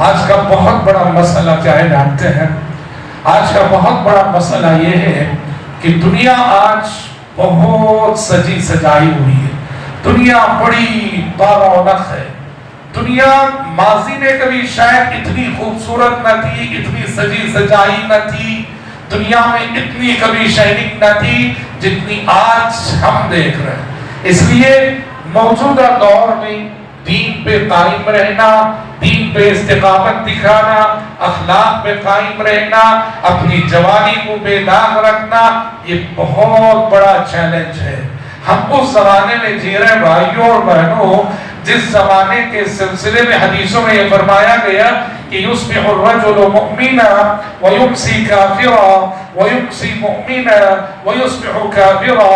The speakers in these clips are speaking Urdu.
آج کا بہت بڑا مسئلہ کیا ہے جانتے ہیں؟ آج کا بہت بڑا مسئلہ یہ ہے کہ دنیا آج بہت سجی سجائی ہوئی ہے. دنیا بڑی بارونق ہے. دنیا ماضی میں کبھی شاید اتنی خوبصورت نہ تھی، اتنی سجی سجائی نہ تھی، دنیا میں اتنی کبھی شائننگ نہ تھی جتنی آج ہم دیکھ رہے ہیں. اس لیے موجودہ دور میں دین پہ قائم رہنا، دین پہ استقامت دکھانا، اخلاق پہ قائم رہنا، اپنی جوانی کو بے داغ رکھنا، یہ بہت بڑا چیلنج ہے. ہم اس زمانے میں جی رہے ہیں بھائیوں اور بہنوں جس زمانے کے سلسلے میں حدیثوں میں یہ فرمایا گیا کہ یصبح الرجل مؤمنا ویمسی کافرا ویمسی مؤمنا ویصبح کافرا.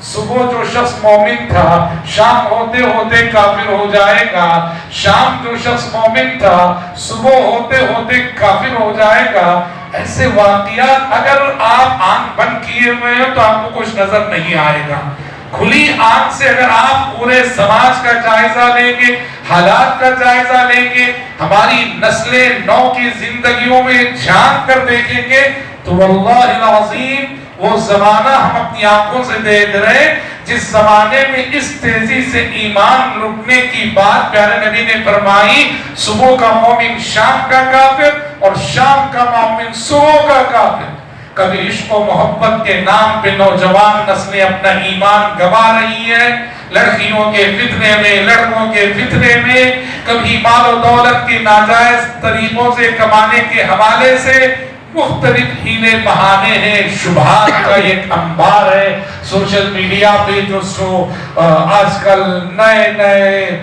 صبح جو شخص مومن تھا شام ہوتے ہوتے کافر ہو جائے گا، شام جو شخص مومن تھا صبح ہوتے ہوتے کافر ہو جائے گا. ایسے واقعات اگر آپ آنکھ بند کیے ہوئے ہیں تو آپ کو کچھ نظر نہیں آئے گا. کھلی آنکھ سے اگر آپ پورے سماج کا جائزہ لیں گے، حالات کا جائزہ لیں گے، ہماری نسلیں نو کی زندگیوں میں جھانک کر دیکھیں گے تو واللہ العظیم وہ زمانہ ہم اپنی آنکھوں سے دیکھ رہے ہیں جس زمانے میں اس تیزی سے ایمان لٹنے کی بات پیارے نبی نے فرمائی. صبح کا مومن شام کا کافر اور شام کا مومن صبح کا کافر. کبھی عشق و محبت کے نام پہ نوجوان نسلیں اپنا ایمان گوا رہی ہیں، لڑکیوں کے فتنے میں، لڑکوں کے فتنے میں، کبھی مال و دولت کے ناجائز طریقوں سے کمانے کے حوالے سے مختلف ہیلے بہانے ہیں. شبہات کا ایک انبار ہے. سوشل میڈیا پہ جو آج کل نئے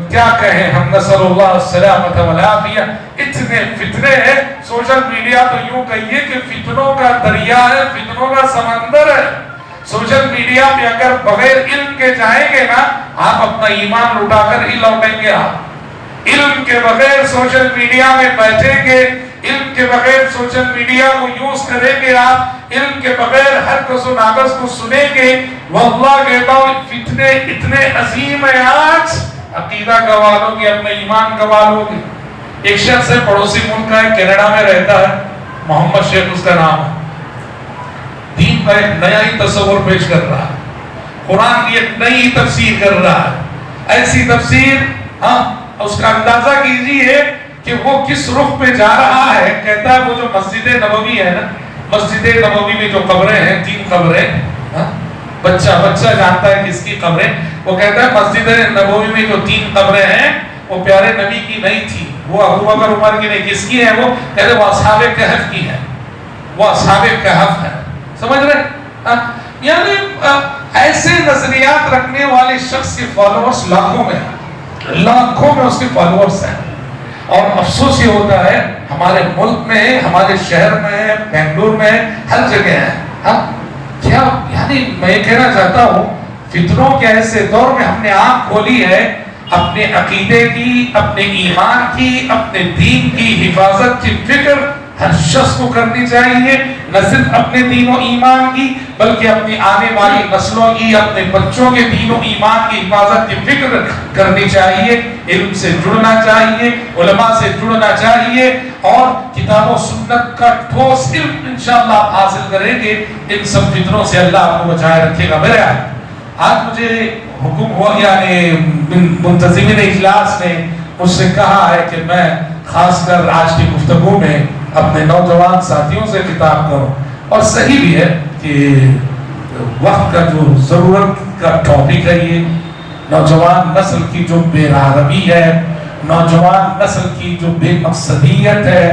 کیا کہیں ہم، نسأل اللہ السلامۃ والعافیہ، اتنے فتنے ہیں. سوشل میڈیا تو یوں کہیے کہ فتنوں کا دریا ہے، فتنوں کا سمندر ہے. سوشل میڈیا پہ اگر بغیر علم کے جائیں گے نا آپ اپنا ایمان لٹا کر ہی لوٹیں گے. آپ علم کے بغیر سوشل میڈیا میں بیٹھیں گے، علم کے بغیر سوشل میڈیا کو یوز کریں گے، آپ علم کے بغیر ہر کس و ناقص کو سنیں گے. واللہ کہتا ہوں فتنے اتنے عظیم ہیں، آج عقیدہ گوا لو گے، اپنا ایمان گوا لو گے. ایک شخص ہے پڑوسی ملک کا ہے، کینیڈا میں رہتا ہے، محمد شیخ اس کا نام ہے. دین کا ایک نیا ہی تصور پیش کر رہا ہے، قرآن کی ایک نئی تفسیر کر رہا ہے. ایسی تفسیر اس کا اندازہ کیجیے کہ وہ کس رخ پہ جا رہا ہے. کہتا ہے وہ جو مسجد نبوی ہے نا، مسجد نبوی میں جو قبریں ہیں، 3 قبریں، بچہ جانتا ہے کس کی قبریں. وہ کہتا ہے مسجد نبوی میں جو 3 قبریں ہیں وہ پیارے نبی کی نہیں تھی، وہ ابو بکر عمر کی نہیں. کس کی ہے؟ وہ کہتے ہیں وہ اصحاب کہف کی ہے، وہ اصحاب کہف ہے. سمجھ رہے؟ یعنی ایسے نظریات رکھنے والے شخص کے فالوورز لاکھوں میں اس کے فالوورز ہیں. اور افسوس یہ ہوتا ہے ہمارے ملک میں، ہمارے شہر میں، بنگلور میں، ہر جگہ ہے. کیا یعنی میں کہنا چاہتا ہوں فتنوں کے ایسے دور میں ہم نے آنکھ کھولی ہے. اپنے عقیدے کی، اپنے ایمان کی، اپنے دین کی حفاظت کی فکر ہر شخص کو کرنی چاہیے. نہ صرف اپنے دین و ایمان کی بلکہ اپنی آنے والی نسلوں کی، اپنے بچوں کے دین و ایمان کی حفاظت کی فکر کرنی چاہیے. علم سے جڑنا چاہیے، علماء سے جڑنا چاہیے اور کتاب و سنت کا ٹھوس علم انشاءاللہ آپ حاصل کریں گے. ان سب فتنوں سے اللہ آپ کو بچائے رکھے گا. میرے آج مجھے حکم ہوا، یعنی منتظمین اجلاس نے مجھ سے کہا ہے کہ میں خاص کر آج کی گفتگو میں اپنے نوجوان ساتھیوں سے خطاب کروں. اور صحیح بھی ہے کہ وقت کا جو ضرورت کا ٹاپک ہے یہ نوجوان نسل کی جو بے راہروی ہے، نوجوان نسل کی جو بے مقصدیت ہے،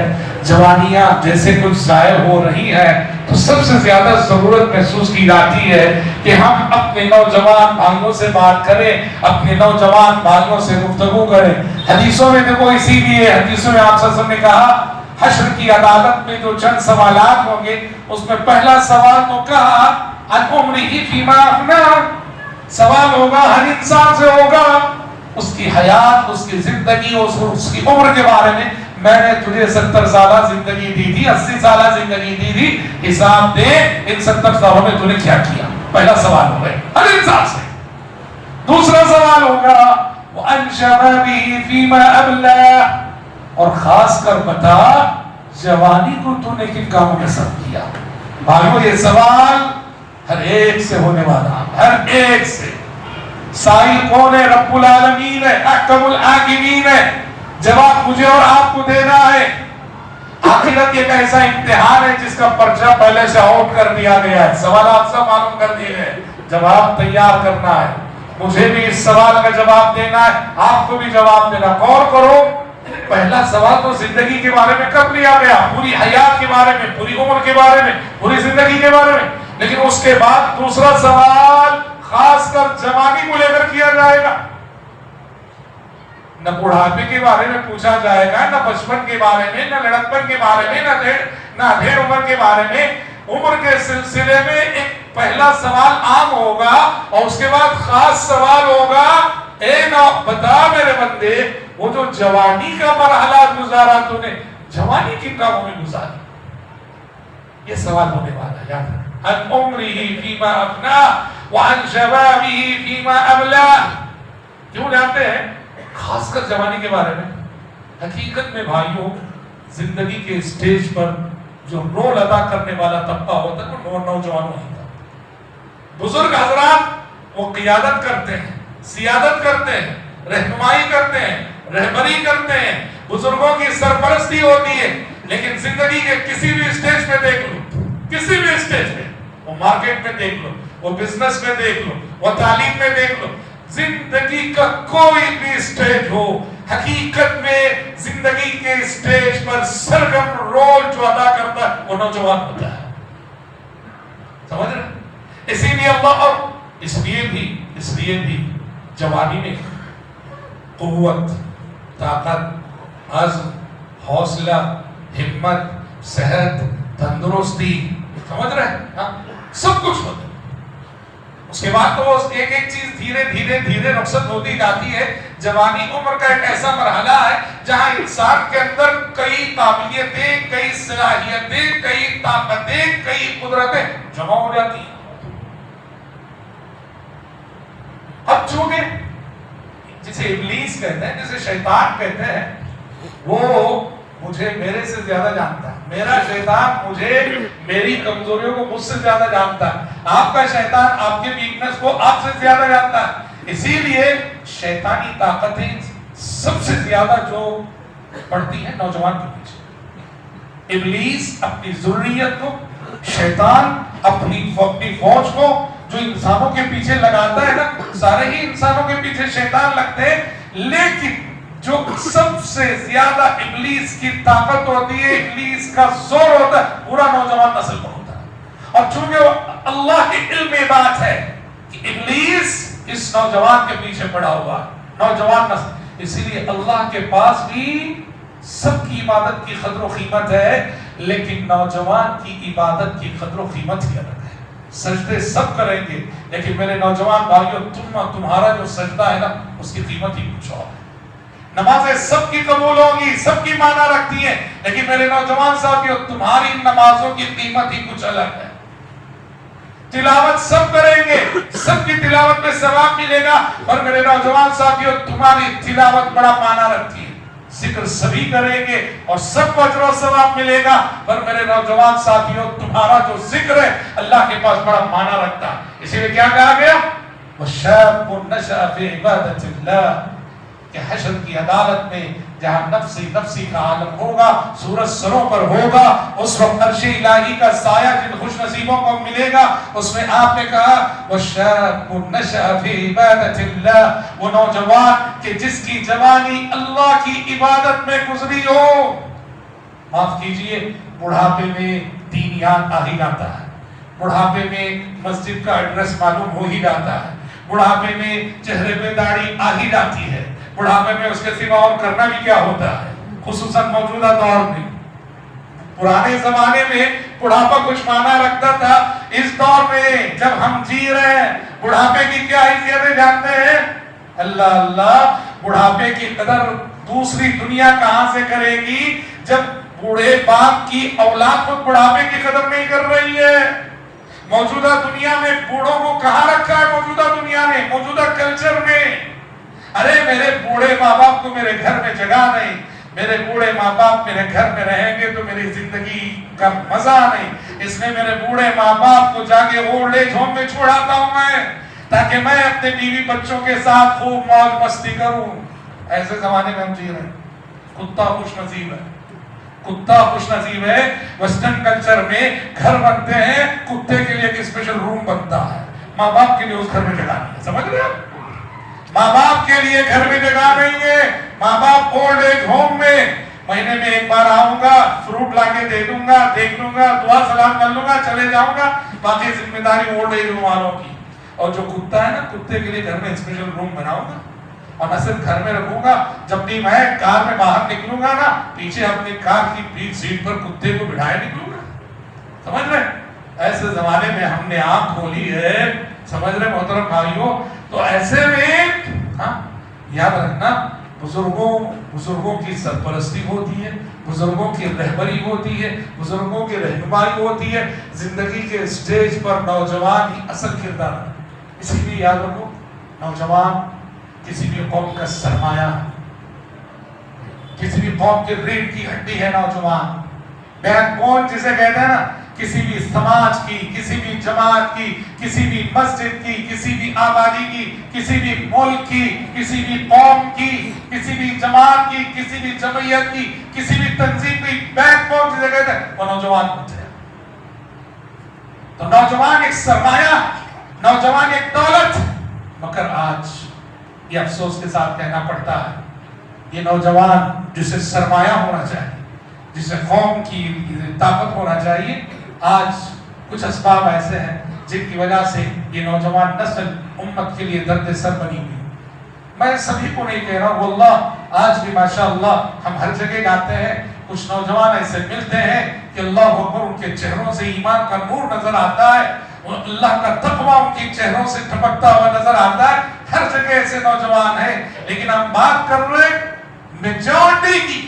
جوانیاں جیسے کچھ ضائع ہو رہی ہیں تو سب سے زیادہ ضرورت محسوس کی جاتی ہے کہ ہم اپنے نوجوان بھائیوں سے بات کریں، اپنے نوجوان بھائیوں سے گفتگو کریں. حدیثوں میں دیکھو، اسی لیے حدیثوں میں آپ صلی اللہ علیہ وسلم نے کہا حشر کی عدالت میں جو چند سوالات ہوں گے اس میں پہلا سوال تو کہا ان عمرہ فیما افنا، سوال ہوگا ہر انسان سے ہوگا اس کی حیات، اس کی زندگی، اس کی عمر کے بارے میں. میں نے تجھے 70 سالہ زندگی دی تھی، 80 سالہ زندگی دی تھی، حساب دے ان 70 سالوں میں تو نے کیا کیا. پہلا سوال ہوگا ہر انسان سے. دوسرا سوال ہوگا وَأَنْ شَبَابِهِ فِيمَا أَبْلَى، اور خاص کر بتا جوانی کو تو نے کن کاموں میں صرف کیا؟ بھائیو یہ سوال ہر ایک سے ہونے والا، ہر ایک سے۔ سائل کون ہے؟ رب العالمین ہے، احکم الحاکمین ہے۔ جواب مجھے اور آپ کو دینا ہے۔ آخرت ایک ایسا امتحان ہے جس کا پرچہ پہلے سے آؤٹ کر دیا گیا ہے، سوالات سب معلوم کر دیے گئے، جواب تیار کرنا ہے۔ مجھے بھی اس سوال کا جواب دینا ہے، آپ کو بھی جواب دینا۔ غور کرو، پہلا سوال تو زندگی کے بارے میں کب لیا گیا؟ پوری حیات کے بارے میں، پوری عمر کے بارے میں، پوری زندگی کے بارے میں۔ لیکن اس کے بعد دوسرا سوال خاص کر جوانی کو لے کر کیا جائے گا۔ نہ بڑھاپے کے بارے میں پوچھا جائے گا، نہ بچپن کے بارے میں، نہ لڑکپن کے بارے میں، نہ ڈھیر عمر کے بارے میں۔ عمر کے سلسلے میں ایک پہلا سوال عام ہوگا اور اس کے بعد خاص سوال ہوگا، اے نا بتا میرے بندے، وہ جو جوانی کا مرحلہ گزارا تو نے، جوانی کن کاموں میں گزاری؟ یہ سوال ہونے والا ہے، یاد رکھ۔ عن عمره فیما افنا وعن شبابه فیما ابلا۔ کیوں جانتے ہیں؟ خاص کر جوانی کے بارے میں۔ حقیقت میں بھائیوں، زندگی کے اسٹیج پر جو رول ادا کرنے والا طبقہ ہوتا ہے وہ نوجوانوں ہی تھا۔ بزرگ حضرات وہ قیادت کرتے ہیں، سیادت کرتے ہیں، رہنمائی کرتے ہیں، رہبری کرتے ہیں، بزرگوں کی سرپرستی ہوتی ہے۔ لیکن زندگی کے کسی بھی اسٹیج پہ دیکھ لو، کسی بھی اسٹیج پہ، وہ مارکیٹ میں دیکھ لو، وہ بزنس میں دیکھ لو، وہ تعلیم میں دیکھ لو، زندگی کا کوئی بھی اسٹیج ہو، حقیقت میں زندگی کے اسٹیج پر سرگرم رول جو ادا کرتا ہے وہ نوجوان ہوتا ہے۔ سمجھ رہے؟ اسی لیے اللہ، اور اس لیے بھی جوانی میں قوت، طاقت، عزم، حوصلہ، ہمت، صحت، تندرستی، سمجھ رہے ہیں؟ سب کچھ ہوتا ہے۔ اس کے بعد تو ایک ایک چیز دھیرے رخصت ہوتی جاتی ہے۔ جوانی عمر کا ایک ایسا مرحلہ ہے جہاں انسان کے اندر کئی قابلیتیں، کئی صلاحیتیں، کئی طاقتیں، کئی قدرتیں جمع ہو جاتی ہیں۔ اب چونکہ جسے ابلیس کہتے ہیں، جسے شیطان کہتے ہیں، وہ مجھے میرے سے زیادہ جانتا ہے، میرا شیطان مجھے میری کمزوریوں کو مجھ سے زیادہ جانتا ہے، آپ کا شیطان آپ کے ویکنس کو آپ سے زیادہ جانتا ہے۔ اسی لیے شیطانی طاقتیں سب سے زیادہ جو پڑتی ہیں نوجوان کے پیچھے۔ ابلیس اپنی ذریت کو، شیطان اپنی فوج کو جو انسانوں کے پیچھے لگاتا ہے نا، سارے ہی انسانوں کے پیچھے شیطان لگتے ہیں، لیکن جو سب سے زیادہ ابلیس کی طاقت ہوتی ہے، ابلیس کا زور ہوتا ہے، پورا نوجوان نسل پر ہوتا ہے۔ اور چونکہ اللہ کے علم میں بات ہے کہ ابلیس اس نوجوان کے پیچھے پڑا ہوا ہے، نوجوان نسل، اسی لیے اللہ کے پاس بھی سب کی عبادت کی قدر و قیمت ہے، لیکن نوجوان کی عبادت کی قدر و قیمت ہی الگ ہے۔ سجدے سب کریں گے، لیکن میرے نوجوان بھائیوں، تمہارا جو سجدہ ہے نا، اس کی قیمت ہی کچھ اور ہے۔ نمازیں سب کی قبول ہوں گی، سب کی معنی رکھتی ہیں، لیکن میرے نوجوان ساتھیوں، تمہاری نمازوں کی قیمت ہی کچھ الگ ہے۔ تلاوت سب کریں گے، سب کی تلاوت میں ثواب ملے گا، اور میرے نوجوان ساتھیوں، تمہاری تلاوت بڑا معنی رکھتی ہے۔ ذکر سبھی کریں گے اور سب کو اجر و ثواب ملے گا، پر میرے نوجوان ساتھیوں، تمہارا جو ذکر ہے اللہ کے پاس بڑا معنی رکھتا ہے۔ اسی لیے کیا کہا گیا؟ وَشَابٌ نَشَأَ فِي عِبَادَةِ اللَّهِ، کہ حشر کی عدالت میں جہاں نفسی کا عالم ہوگا، سورج سروں پر ہوگا، اس وقت عرش الہی کا سایہ جن خوش نصیبوں کو ملے گا، اس میں آپ نے کہا وَشَابٌ نَشَأَ فِي عِبَادَةِ اللَّهِ، وہ نوجوان کہ جس کی جوانی اللہ کی عبادت میں گزری ہو۔ معاف کیجئے، بڑھاپے میں دین یاد آ ہی جاتا ہے، بڑھاپے میں مسجد کا ایڈریس معلوم ہو ہی جاتا ہے، بڑھاپے میں چہرے پہ داڑھی آ ہی جاتی ہے، بڑھاپے میں اس کے سوا اور کرنا بھی کیا ہوتا ہے، خصوصاً موجودہ دور میں۔ پرانے زمانے میں بڑھاپا کچھ معنی رکھتا تھا، اس دور میں جب ہم جی رہے ہیں، بڑھاپے کی کیا حیثیتیں جانتے ہیں؟ اللہ اللہ، بڑھاپے کی قدر دوسری دنیا کہاں سے کرے گی جب بوڑھے باپ کی اولاد کو بڑھاپے کی قدر نہیں کر رہی ہے۔ موجودہ دنیا میں بوڑھوں کو کہاں رکھا ہے؟ موجودہ دنیا میں، موجودہ کلچر میں، ارے میرے بوڑھے ماں باپ کو میرے گھر میں جگہ نہیں، میرے بوڑھے ماں باپ میرے گھر میں رہیں گے تو میری زندگی کا مزہ نہیں، اس لیے میرے بوڑھے ماں باپ کو جا کے اولڈ ایج ہوم میں چھوڑاتا ہوں میں، تاکہ میں اپنے بیوی بچوں کے ساتھ خوب موج مستی کروں۔ ایسے زمانے میں ہم جی رہے ہیں۔ کتا خوش نصیب ہے، کتا خوش نصیب ہے۔ ویسٹرن کلچر میں گھر بنتے ہیں، کتے کے لیے ایک اسپیشل روم بنتا ہے، ماں باپ کے لیے اس گھر میں جگہ نہیں ہے، سمجھ رہے آپ؟ ماں باپ کے لیے گھر میں جگہ نہیں ہے۔ ماں باپ اولڈ ایج ہوم میں مہینے میں ایک بار آؤں گا، فروٹ لا کے دے دوں گا، دیکھ لوں گا، دعا سلام کر لوں گا، چلے جاؤں گا، باقی ذمہ داری اولڈ ایج ہوم والوں کی۔ اور جو کتا ہے نا، کتے کے لیے گھر میں اسپیشل روم بناؤں گا اور نہ صرف گھر میں رکھوں گا، جب بھی میں کار میں باہر نکلوں گا نا، پیچھے اپنی کار کی پیچھے سیٹ پر کتے کو بٹھائے نکلوں گا، سمجھ رہے؟ ایسے زمانے میں ہم نے آنکھ کھولی ہے، سمجھ رہے محترم بھائیوں؟ تو ایسے میں یاد رکھنا، بزرگوں کی سرپرستی ہوتی ہے، بزرگوں کی رہبری ہوتی ہے، بزرگوں کی رہنمائی ہوتی ہے۔ زندگی کے سٹیج پر نوجوان ہی اصل کردار ہے۔ اسی لیے یاد رکھو، نوجوان کسی بھی قوم کا سرمایہ، کسی بھی قوم کی ریڑھ کی ہڈی ہے نوجوان۔ بیک بون جسے کہتے ہیں نا، کسی بھی سماج کی، کسی بھی جماعت کی، کسی بھی مسجد کی، کسی بھی آبادی کی، کسی بھی ملک کی، کسی بھی قوم کی، کسی بھی جماعت کی، کسی بھی جمعیت کی، کسی بھی تنظیم کی بیک بون جسے کہتے ہیں، وہ نوجوان ہوتے ہیں۔ تو نوجوان ایک سرمایہ، نوجوان ایک دولت، مگر آج یہ افسوس کے ساتھ کہنا پڑتا ہے، یہ نوجوان جسے سرمایہ ہونا چاہیے، جسے قوم کی طاقت ہونا چاہیے، آج کچھ اسباب ایسے ہیں جن کی وجہ سے یہ نوجوان نسل امت کے لیے درد سر بنی ہوئی۔ میں سبھی کو نہیں کہہ رہا ہوں، واللہ آج بھی ماشاءاللہ ہم ہر جگہ جاتے ہیں، کچھ نوجوان ایسے ملتے ہیں کہ اللہ اکبر، ان کے چہروں سے ایمان کا نور نظر آتا ہے، اللہ کا تقویٰ ان کی چہروں سے ٹپکتا ہوا نظر آتا ہے۔ ہر جگہ ایسے نوجوان ہیں، لیکن ہم بات کر رہے میجورٹی کی۔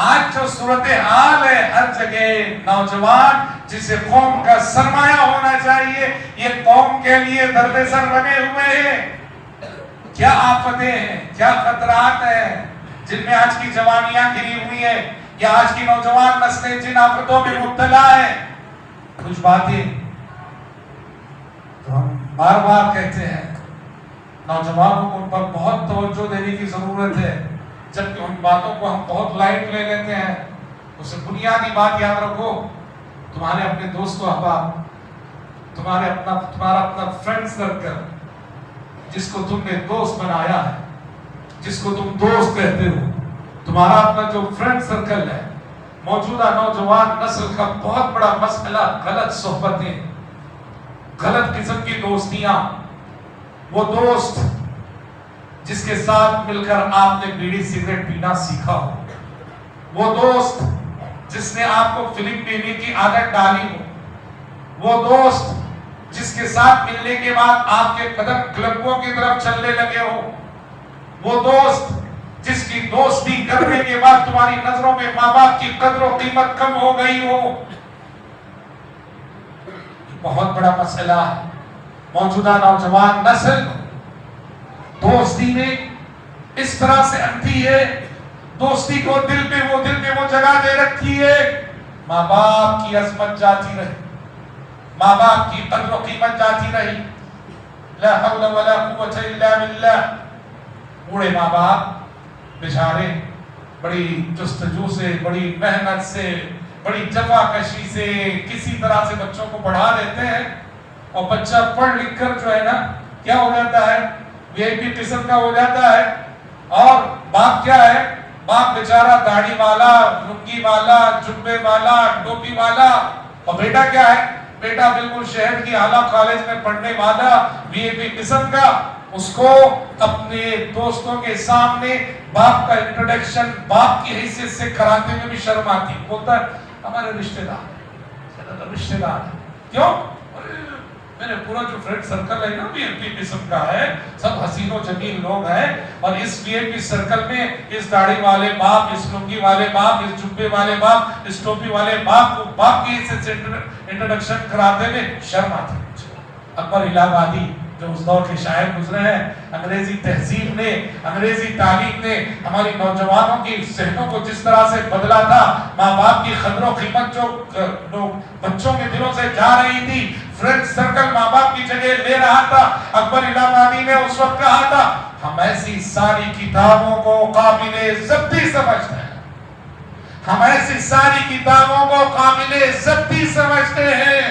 آج جو صورتحال ہے، ہر جگہ نوجوان جسے قوم کا سرمایہ ہونا چاہیے، یہ قوم کے لیے درد سر بنے ہوئے ہیں۔ کیا آفتیں ہیں، کیا خطرات ہیں جن میں آج کی جوانیاں گھری ہوئی ہیں، یا آج کی نوجوان نسلیں جن آفتوں میں مبتلا ہے۔ کچھ باتیں تو ہم بار بار کہتے ہیں، نوجوانوں کو ان پر بہت توجہ دینے کی ضرورت ہے، جبکہ ان باتوں کو ہم بہت لائٹ لے لیتے ہیں۔ اسے بنیادی بات یاد رکھو، تمہارے اپنے دوست و احباب، تمہارا اپنا فرینڈ سرکل، جس کو تم نے دوست بنایا ہے، جس کو تم دوست کہتے ہو، تمہارا اپنا جو فرینڈ سرکل ہے، موجودہ نوجوان نسل کا بہت بڑا مسئلہ غلط صحبتیں، غلط قسم کی دوستیاں۔ وہ دوست جس کے ساتھ مل کر آپ نے بیڑی سگریٹ پینا سیکھا ہو، وہ دوست جس نے آپ کو فلم دینے کی عادت ڈالی ہو، وہ دوست جس کے ساتھ ملنے کے بعد آپ کے قدم کلبوں کی طرف چلنے لگے ہو، وہ دوست جس کی دوستی کرنے کے بعد تمہاری نظروں میں ماں باپ کی قدر و قیمت کم ہو گئی ہو۔ بہت بڑا مسئلہ ہے۔ موجودہ نوجوان نسل دوستی میں اس طرح سے اندھی ہے، دوستی کو دل میں وہ جگہ دے رکھی ہے، ماں باپ کی عظمت جاتی رہی، ماں باپ کی قدر و قیمت جاتی رہی۔ لا حول ولا قوت الا باللہ۔ بوڑھے ماں باپ بیچارے بڑی جستجو سے، بڑی محنت سے، بڑی جفا کشی سے کسی طرح سے بچوں کو پڑھا دیتے ہیں، اور بچہ پڑھ لکھ کر جو ہے نا کیا ہو جاتا ہے، وی آئی پی قسم کا ہو جاتا ہے۔ اور باپ کیا ہے، باپ بیچارہ داڑھی والا، لنگی والا، جبے والا، ٹوپی والا، اور بیٹا کیا ہے، بیٹا بالکل شہر کی اعلیٰ کالج میں پڑھنے والا، وی آئی پی قسم کا۔ اس کو اپنے دوستوں کے سامنے باپ کا انٹروڈکشن باپ کی حیثیت سے کراتے میں بھی شرم آتی، بولتا ہے ہمارے رشتہ دار کیوں؟ میرے پورا جو فرینڈ سرکل ہے نا وی آئی پی قسم کا ہے، سب حسین و جمیل لوگ ہیں، اور اس وی آئی پی سرکل میں اس داڑھی والے باپ، اس لنگی والے باپ، اس جبے والے باپ، اس ٹوپی والے باپ کو باپ کی حیثیت سے انٹروڈکشن کراتے میں شرم آتی ہے۔ اکبر الہ آبادی جو اس دور کے شاعر گزرے ہیں، انگریزی تہذیب نے، انگریزی تعلیم نے ہماری نوجوانوں کی ذہنوں کو جس طرح سے بدلا تھا، ماں باپ کی قدر و قیمت جو بچوں کے دلوں سے جا رہی تھی، فرینڈ سرکل ماں باپ کی جگہ لے رہا تھا۔ اکبر الہ آبادی نے اس وقت کہا تھا ہم ایسی ساری کتابوں کو قابل ضبطی سمجھتے ہیں، ہم ایسی ساری کتابوں کو قابل ضبطی سمجھتے ہیں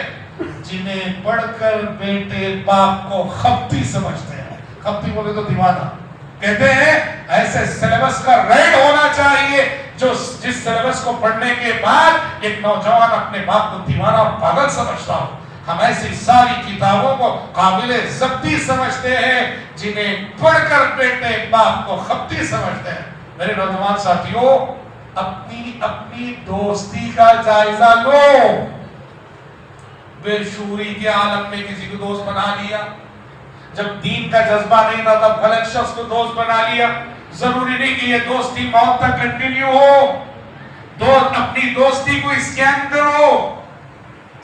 جنہیں پڑھ کر بیٹے باپ کو خبتی سمجھتے ہیں۔ خبتی بولے تو دیوانہ، کہتے ہیں ایسے سلیبس کا ریڈ ہونا چاہیے جس سلیبس کو پڑھنے کے بعد ایک نوجوان اپنے باپ کو دیوانہ اور پاگل سمجھتا ہو۔ ہم ایسی ساری کتابوں کو قابل ضبطی سمجھتے ہیں جنہیں پڑھ کر بیٹے باپ کو خبتی سمجھتے ہیں۔ میرے نوجوان ساتھیوں، اپنی دوستی کا جائزہ لو۔ بے شعوری کے عالم میں کسی کو دوست بنا لیا، جب دین کا جذبہ نہیں تھا تب غلط شخص کو دوست بنا لیا۔ ضروری نہیں کہ یہ دوستی موت تک کنٹینیو ہو، اپنی دوستی کو اسکین کرو،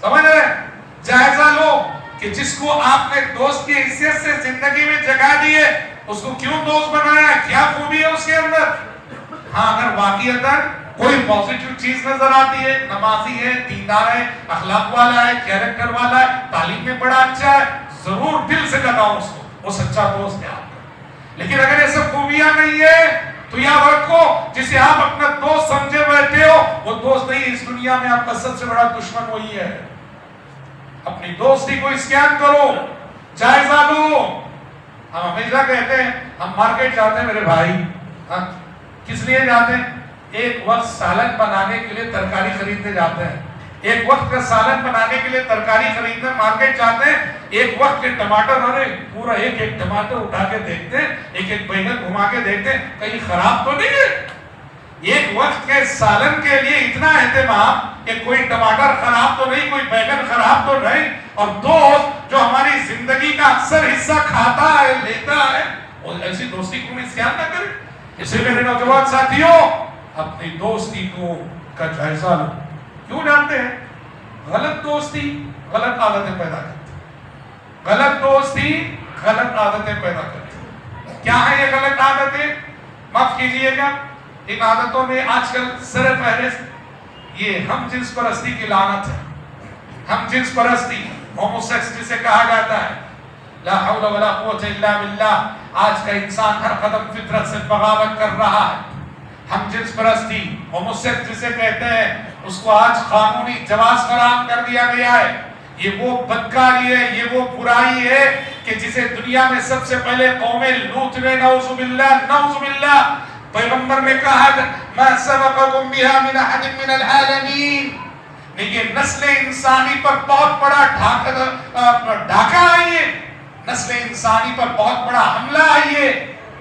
سمجھ رہے؟ جائزہ لو کہ جس کو آپ نے دوست کی حیثیت سے زندگی میں جگہ دی ہے اس کو کیوں دوست بنایا، کیا خوبی ہے اس کے اندر۔ ہاں اگر واقعیتاً کوئی پازیٹیو چیز نظر آتی ہے، نمازی ہے، دیندار ہے، اخلاق والا ہے، کیریکٹر والا ہے، تعلیم میں بڑا اچھا ہے، ضرور دل سے لگاؤ اس کو، وہ سچا دوست ہے آپ کا۔ لیکن اگر یہ سب خوبیاں نہیں ہے تو یاد رکھو جسے آپ اپنا دوست سمجھے بیٹھے ہو وہ دوست نہیں، اس دنیا میں آپ کا سب سے بڑا دشمن وہی ہے۔ اپنی دوستی کو اسکین کرو، جائزہ لو۔ ہم ہمیشہ کہتے ہیں ہم مارکیٹ جاتے ہیں میرے بھائی، کس لیے جاتے ہیں؟ ایک وقت سالن بنانے کے لیے ترکاری خریدنے جاتے ہیں، ایک وقت کا سالن بنانے کے لیے ترکاری خریدنے مارکیٹ جاتے ہیں، ایک وقت کے ٹماٹر اور پورا ایک ٹماٹر اٹھا کے دیکھتے ہیں، ایک بیگن گھما کے دیکھتے ہیں کہیں خراب تو نہیں ہے۔ ایک وقت کے سالن کے لیے اتنا اہتمام کہ کوئی ٹماٹر خراب تو نہیں، کوئی بیگن خراب تو نہیں، اور دوست جو ہماری زندگی کا اکثر حصہ کھاتا ہے، لیتا ہے، اور ایسی دوستی کو اسکین نہ کریں۔ اسی لیے نوجوان ساتھیوں، اپنی دوستی کا جائزہ لو۔ کیوں جانتے ہیں؟ غلط دوستی غلط عادتیں پیدا کرتی ہے، غلط دوستی غلط عادتیں پیدا کرتی ہے۔ کیا ہے یہ غلط عادتیں؟ معاف کیجئے گا، ان عادتوں میں آج کل سر فہرست یہ ہم جنس پرستی کی لعنت ہے۔ ہم جنس پرستی، ہوموسیکس جسے کہا جاتا ہے، لا حول ولا قوت الا باللہ، آج کا انسان ہر قدم فطرت سے بغاوت کر رہا ہے۔ ہم جنس پرستی، ہوموسیکس جسے کہتے ہیں، اس کو آج قانونی جواز فراہم کر دیا گیا ہے۔ یہ وہ بدکاری ہے، یہ وہ برائی ہے کہ جسے دنیا میں سب سے پہلے قوم لوط نے نعوذ باللہ پیغمبر نے کہا ما سبقکم بها من احد من العالمین، لیکن نسل انسانی پر بہت بڑا ڈھاکہ آئیے، نسل انسانی پر بہت بڑا حملہ آئیے۔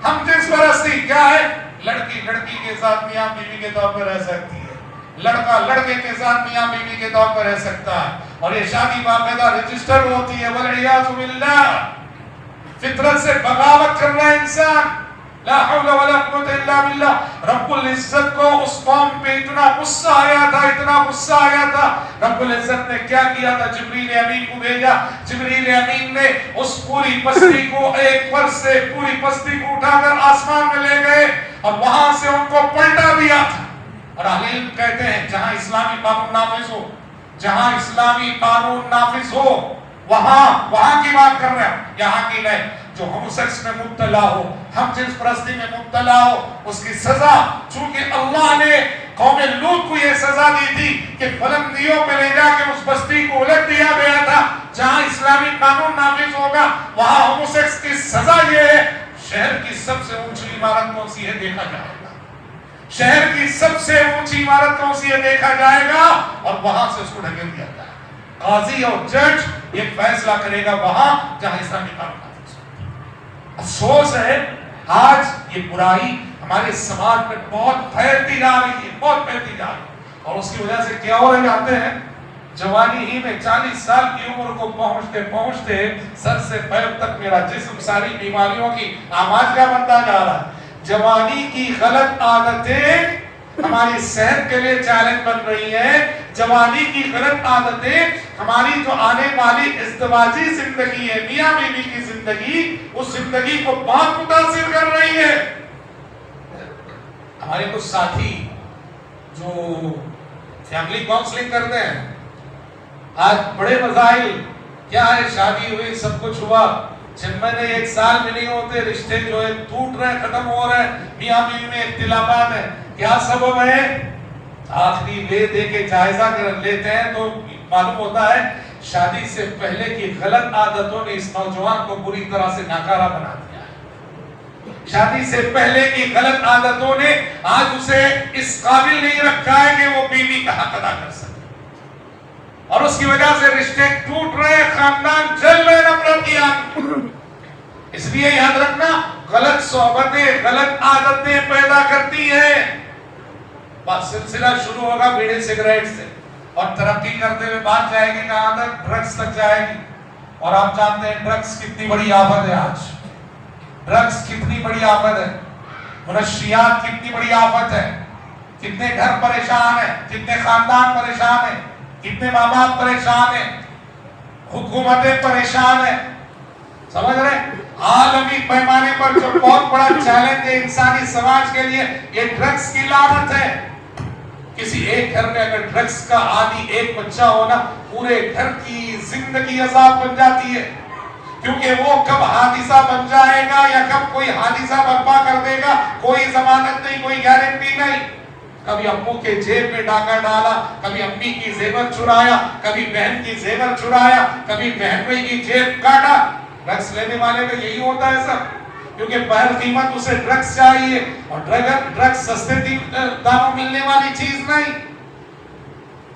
ہم جنس پرستی کیا ہے؟ لڑکی لڑکی کے ساتھ میاں بیوی کے طور پر رہ سکتی ہے، لڑکا لڑکے کے ساتھ میاں بیوی کے طور پر رہ سکتا ہے، اور یہ شادی باقاعدہ رجسٹر ہوتی ہے۔ والعیاذ باللہ، فطرت سے بغاوت کر رہا ہے انسان، لا حول ولا قوت الا باللہ۔ رب العزت کو اس قوم پہ اتنا غصہ آیا تھا، اتنا غصہ آیا تھا، رب العزت نے کیا کیا تھا؟ جبریل امین کو بھیجا۔ جبریل امین نے اس پوری بستی کو ایک پر سے پوری بستی کو اٹھا کر آسمان میں لے گئے اور وہاں سے ان کو پلٹا دیا تھا۔ اور اہل علم کہتے ہیں جہاں اسلامی قانون نافذ ہو، جہاں اسلامی قانون نافذ ہو وہاں کی بات کر رہے ہیں، یہاں کی نہیں۔ جو ہوموسیکس میں مبتلا ہو، ہم جنس پرستی میں مبتلا ہو، اس کی سزا، چونکہ اللہ نے قوم لوط کو یہ سزا دی تھی کہ بلندیوں پہ لے جا کے اس بستی کو الٹ دیا گیا تھا۔ جہاں اسلامی قانون نافذ ہوگا وہاں ہوموسیکس کی سزا یہ ہے۔ شہر کی سب سے اونچی عمارت کون سی ہے دیکھا جائے گا، شہر کی سب سے اونچی عمارت کون سی ہے دیکھا جائے گا، اور وہاں سے اس کو ڈھکیل دیا جائے گا۔ قاضی اور جج ایک فیصلہ کرے گا وہاں جہاں اسلامی قانون۔ افسوس ہے آج یہ برائی ہمارے سماج میں بہت پھیلتی جا رہی ہے، بہت پھیلتی جا رہی ہے، اور اس کی وجہ سے کیا ہو رہا ہے جانتے ہیں؟ جوانی ہی میں 40 سال کی عمر کو پہنچتے پہنچتے سر سے پیر تک میرا جسم ساری بیماریوں کی آماج کا بنتا جا رہا ہے۔ جوانی کی غلط عادتیں ہماری صحت کے لیے چیلنج بن رہی ہے. جوانی کی غلط عادتیں ہماری جو آنے والی ازدواجی زندگی ہے, میاں بیوی کی زندگی, اس زندگی کو بہت متاثر کر رہی ہے. ہمارے کچھ ساتھی جو فیملی کاؤنسلنگ کرتے ہیں, آج بڑے مسائل کیا ہے, شادی ہوئی, سب کچھ ہوا, 6 مہینے 1 سال بھی نہیں ہوتے, رشتے جو ہے ٹوٹ رہے, ختم ہو رہے, میاں بیوی میں اختلافات ہیں. کیا سبب ہے؟ آخری لے دے کے جائزہ کر لیتے ہیں تو معلوم ہوتا ہے شادی سے پہلے کی غلط عادتوں نے اس نوجوان کو بری طرح سے ناکارہ بنا دیا ہے. شادی سے پہلے کی غلط عادتوں نے آج اسے اس قابل نہیں رکھا ہے کہ وہ بیوی کا حق ادا کر سکے, اور اس کی وجہ سے رشتے ٹوٹ رہے, خاندان جل رہے نفرت کی آگ. اس لیے یاد رکھنا, غلط صحبتیں غلط عادتیں پیدا کرتی ہیں. بات سلسلہ شروع ہوگا بیڑی سگریٹ سے, اور ترقی کرتے ہوئے بات جائے گی کہاں تک, ڈرگز تک جائے گی. اور آپ جانتے ہیں ڈرگز کتنی بڑی آفت ہے. آج ڈرگز کتنی بڑی آفت ہے, منشیات کتنی بڑی آفت ہے. کتنے گھر پریشان ہیں, کتنے خاندان پریشان ہیں, کتنے ماں باپ پریشان ہیں, حکومتیں پریشان ہیں. سمجھ رہے ہیں؟ عالمی پیمانے پر جو بہت بڑا چیلنج ہے انسانی سماج کے لیے, یہ ڈرگز کی لعنت ہے. کسی ایک گھر میں اگر ڈرگز کا عادی ایک بچہ ہونا, پورے گھر کی زندگی عذاب بن جاتی ہے. کیونکہ وہ کب حادثہ بن جائے گا یا کب کوئی حادثہ برپا کر دے گا, کوئی ضمانت نہیں, کوئی گارنٹی نہیں. کبھی ابو کے جیب میں ڈاکہ ڈالا, کبھی امی کی زیور چرایا, کبھی بہن کی زیور چرایا, کبھی بہن بھائی کی جیب کاٹا. ڈرگز لینے والے کا یہی ہوتا ہے سب, کیونکہ بہر قیمت اسے ڈرگز چاہیے, اور ڈرگز سستے داموں ملنے والی چیز نہیں.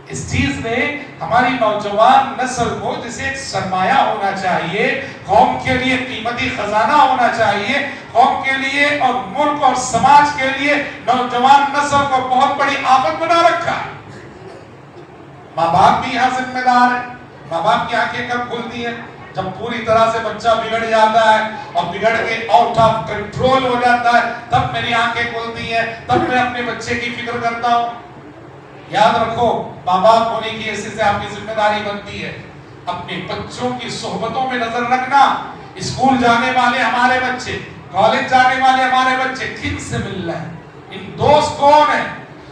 اس چیز نے ہماری نوجوان نسل کو, جسے ایک سرمایہ ہونا چاہیے, قوم کے لیے قیمتی خزانہ ہونا چاہیے, قوم کے لیے اور ملک اور سماج کے لیے نوجوان نسل کو بہت بڑی آفت بنا رکھا. ماں باپ بھی یہاں ذمہ دار ہے. ماں باپ کی آنکھیں کب کھلتی ہیں؟ جب پوری طرح سے بچہ بگڑ جاتا ہے اور بگڑ کے آؤٹ آف کنٹرول ہو جاتا ہے, تب میری آنکھیں کھلتی ہیں, تب میں اپنے بچے کی فکر کرتا ہوں. یاد رکھو, ماں باپ ہونے کی حیثیت سے آپ کی ذمہ داری بنتی ہے اپنے بچوں کی صحبتوں میں نظر رکھنا. اسکول جانے والے ہمارے بچے, کالج جانے والے ہمارے بچے کن سے مل رہے ہیں, ان دوست کون ہیں.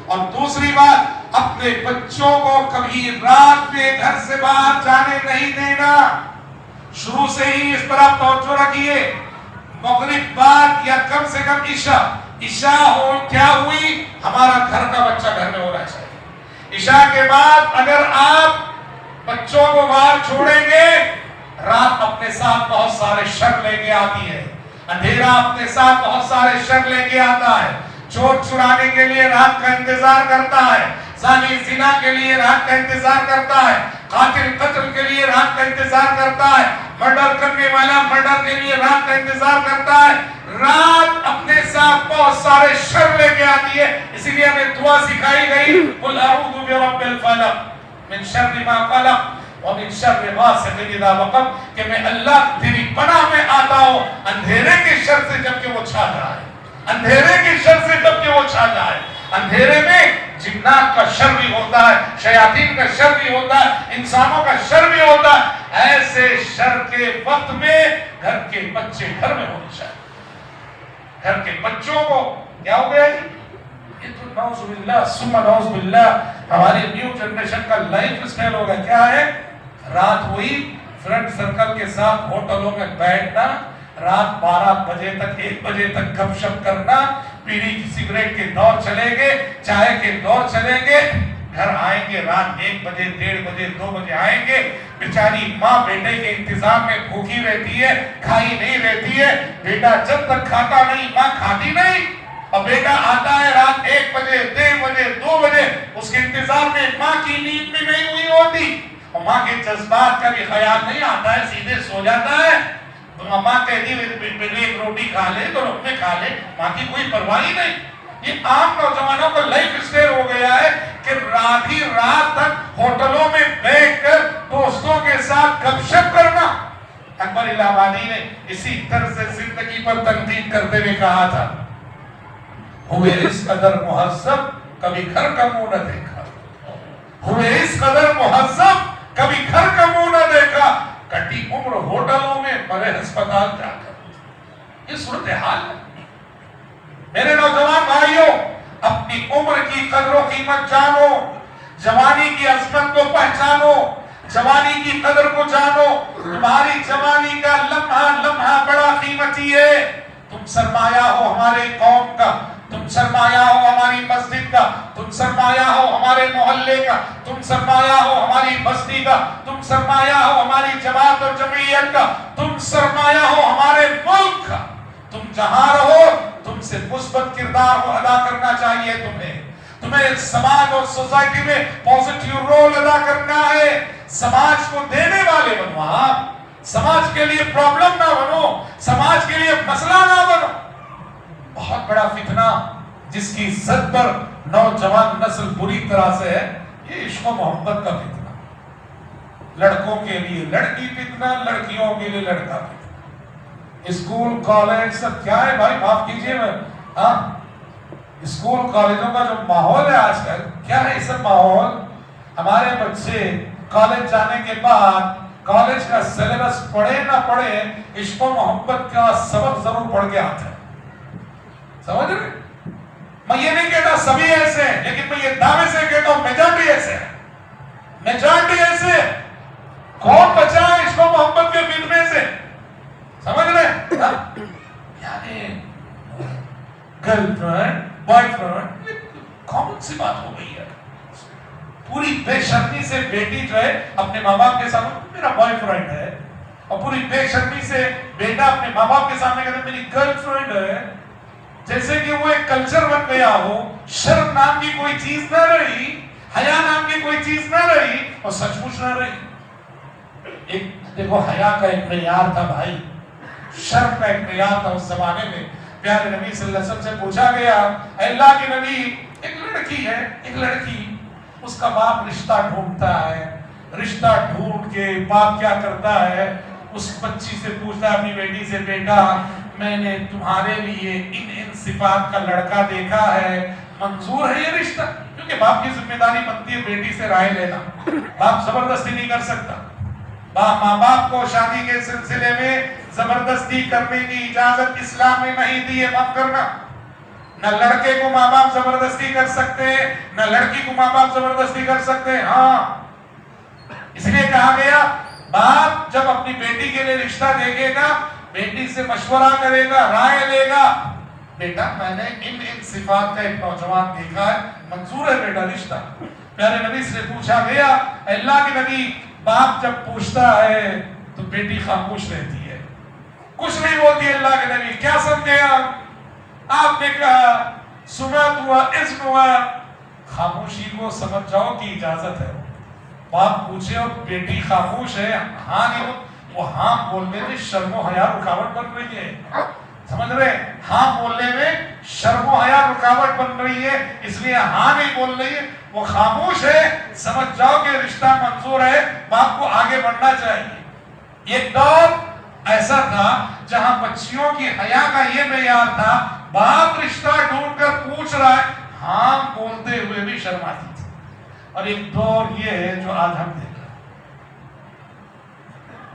اور دوسری بات, اپنے بچوں کو کبھی رات میں گھر سے باہر جانے نہیں دینا. شروع سے ہی اس پر آپ توجہ رکھیے. مغرب بعد یا کم سے کم عشاء ہو کیا ہوئی, ہمارا گھر کا بچہ گھر میں ہونا چاہیے. عشاء کے بعد اگر آپ بچوں کو باہر چھوڑیں گے, رات اپنے ساتھ بہت سارے شر لے کے آتی ہے, اندھیرا اپنے ساتھ بہت سارے شر لے کے آتا ہے. چور چرانے کے لیے رات کا انتظار کرتا ہے, زانی زنا کے لیے رات کا انتظار کرتا ہے, قاتل قتل کے لیے رات کا انتظار کرتا ہے, مرڈر کرنے والا مرڈر کے لیے رات کا انتظار کرتا ہے. رات اپنے ساتھ بہت سارے شر لے کے آتی ہے. اسی لیے ہمیں دعا سکھائی گئی, قل اعوذ برب الفلق من شر ما خلق ومن شر غاسق اذا وقب, کہ میں اللہ تیری پناہ میں آتا ہوں اندھیرے کے شر سے جب کہ وہ چھا جائے, اندھیرے کے شر سے جب کہ وہ چھا جائے. اندھیرے میں جنات کا شر بھی ہوتا ہے, شیاطین کا شر بھی ہوتا ہے, انسانوں کا شر بھی ہوتا ہے. ایسے شر کے وقت میں گھر کے بچے گھر میں ہونے چاہیے. گھر کے بچوں کو کیا ہو گیا جی, یہ تو نعوذ باللہ ثم نعوذ باللہ ہماری نیو جنریشن کا لائف اسٹائل ہو گیا. کیا ہے, رات ہوئی فرینڈ سرکل کے ساتھ ہوٹلوں میں بیٹھنا, رات 12 بجے تک 1 بجے تک گپ شپ کرنا, بیڑی سگریٹ کے دور چلیں گے, چائے کے دور چلیں گے, گھر آئیں گے رات 1 بجے 1:30 بجے 2 بجے آئیں گے. بیچاری ماں بیٹے کے انتظام میں بھوکی رہتی ہے, کھائی نہیں رہتی ہے. بیٹا جب تک کھاتا نہیں ماں کھاتی نہیں, اور بیٹا آتا ہے رات 1 بجے 1:30 بجے 2 بجے, اس کے انتظار میں ماں کی نیند بھی نہیں ہوئی ہوتی, اور ماں کے جذبات کا بھی خیال نہیں آتا ہے, سیدھے سو جاتا ہے. ماں کہتی ہے ایک روٹی کھا لے تو لقمے کھا لے, ماں کی کوئی پرواہ ہی نہیں. یہ عام نوجوانوں کا لائف اسٹائل ہو گیا ہے کہ رات ہی رات تک ہوٹلوں میں بیٹھ کر دوستوں کے ساتھ گپ شپ کرنا. اکبر الہ آبادی نے اسی طرز زندگی پر تنقید کرتے ہوئے کہا تھا, ہوئے اس قدر مہذب کبھی گھر کا منہ نہ دیکھا، ہوئے اس قدر مہذب کبھی گھر کا منہ نہ دیکھا، کٹی عمر ہوٹلوں میں مرے ہسپتال جا کر۔ یہ صورتحال ہے۔ میرے نوجوان بھائیوں، اپنی عمر کی قدر و قیمت جانو، جوانی کی عظمت کو پہچانو، جوانی کی قدر کو جانو۔ تمہاری جوانی کا لمحہ لمحہ بڑا قیمتی ہے۔ تم سرمایہ ہو ہمارے قوم کا، تم سرمایہ ہو ہماری مسجد کا، تم سرمایہ ہو ہمارے محلے کا، تم سرمایہ ہو ہماری بستی کا، تم سرمایہ ہو ہماری جماعت اور جمعیت کا، تم سرمایہ ہو ہمارے ملک کا۔ تم جہاں رہو تم سے مثبت کردار کو ادا کرنا چاہیے تمہیں سماج اور سوسائٹی میں پوزیٹیو رول ادا کرنا ہے۔ سماج کو دینے والے بنو، آپ سماج کے لیے پرابلم نہ بنو، سماج کے لیے مسئلہ نہ بنو۔ بہت بڑا فتنہ جس کی زد پر نوجوان نسل بری طرح سے ہے، یہ عشق و محبت کا فتنہ۔ لڑکوں کے لیے لڑکی فتنہ، لڑکیوں کے لیے لڑکا فتنہ۔ اسکول کالج سب کیا ہے بھائی، معاف کیجئے میں، ہاں اسکول کالجوں کا جو ماحول ہے آج کل، کیا ہے یہ سب ماحول؟ ہمارے بچے کالج جانے کے بعد کالج کا سلیبس پڑھے نہ پڑھے، عشق و محبت کا سبق ضرور پڑھ کے آتے ہیں۔ سمجھ رہے؟ میں یہ نہیں کہتا سبھی ایسے ہیں، لیکن میں یہ دعوے سے کہتا ہوں میجارٹی ایسے ہیں، میجارٹی ایسے ہیں۔ کون بچا ہے عشق و محبت کے فتنے سے؟ سمجھ رہے؟ یعنی girl friend boy friend common سی بات ہو گئی ہے۔ پوری بے شرمی سے بیٹی جو ہے اپنے ماں باپ کے سامنے میرا بوائے فرینڈ ہے، اور پوری بے شرمی سے بیٹا اپنے ماں باپ کے سامنے کہتا ہے میری گرل فرینڈ ہے، جیسے کہ وہ ایک کلچر بن گیا ہو۔ شرم نام کی کوئی چیز نہ رہی، حیا نام کی کوئی چیز نہ رہی، اور سچ مچ نہ رہی۔ ایک دیکھو حیا کا ایک معیار تھا بھائی، شرم کا ایک معیار تھا اس زمانے میں۔ پیارے نبی صلی اللہ علیہ وسلم سے پوچھا گیا، اے اللہ کے نبی، ایک لڑکی ہے، ایک لڑکی، اس کا باپ رشتہ ڈھونڈتا ہے، رشتہ ڈھونڈ کے باپ کیا کرتا ہے، اس بچی سے پوچھتا ہے اپنی بیٹی سے، بیٹا میں نے تمہارے لیے ان صفات کا لڑکا دیکھا ہے، منظور ہے یہ رشتہ؟ کیونکہ باپ کی ذمہ داری بنتی ہے بیٹی سے رائے لینا، باپ زبردستی نہیں کر سکتا۔ ماں باپ کو شادی کے سلسلے میں زبردستی کرنے کی اجازت اسلام میں نہیں دی ہے، معاف کرنا۔ نہ لڑکے کو ماں باپ زبردستی کر سکتے، نہ لڑکی کو ماں باپ زبردستی کر سکتے۔ ہاں اس لیے کہا گیا باپ جب اپنی بیٹی کے لیے رشتہ دیکھے گا، بیٹی سے مشورہ کرے گا، رائے لے گا، بیٹا میں نے ان صفات کا ایک نوجوان دیکھا ہے، منظور ہے بیٹا رشتہ۔ پیارے نبی سے پوچھا گیا، اللہ کے نبی باپ جب پوچھتا ہے تو بیٹی خاموش رہتی ہے، کچھ نہیں بولتی۔ اللہ کے نبی کیا سمجھے آپ نے کہا سنت ہوا اذن ہوا، خاموشی کو سمجھ جاؤ کہ اجازت ہے۔ باپ پوچھے اور بیٹی خاموش ہے، ہاں نہیں، وہ ہاں بولنے میں شرم و حیا رکاوٹ بن رہی ہے، سمجھ رہے؟ ہاں بولنے میں شرم و حیا رکاوٹ بن رہی ہے، اس لیے ہاں نہیں بول رہی ہے، وہ خاموش ہے، سمجھ جاؤ کہ رشتہ منظور ہے، باپ کو آگے بڑھنا چاہیے۔ ایک دور ایسا تھا جہاں بچیوں کی حیا کا یہ معیار تھا، باپ رشتہ ڈھونڈ کر پوچھ رہا ہے، ہاں بولتے ہوئے بھی شرماتی تھی۔ اور ایک دور یہ ہے جو آج ہم دیکھ رہے ہیں،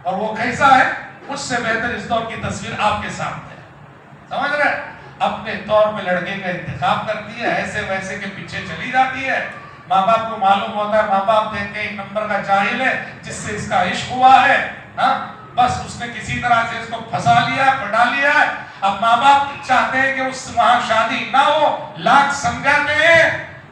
اور وہ کیسا ہے؟ اس سے بہتر اس دور کی تصویر آپ کے سامنے ہے، سمجھ رہے؟ اپنے طور پہ لڑکے کا انتخاب کرتی ہے، ایسے ویسے کے پیچھے چلی جاتی ہے، ماں باپ کو معلوم ہوتا ہے ماں باپ دیکھ کے ایک نمبر کا جاہل ہے جس سے اس کا عشق ہوا ہے، بس اس نے کسی طرح سے اس کو پھنسا لیا، پٹا لیا ہے۔ اب ماں باپ چاہتے ہیں کہ اس وہاں شادی نہ ہو، لاکھ سمجھاتے ہیں،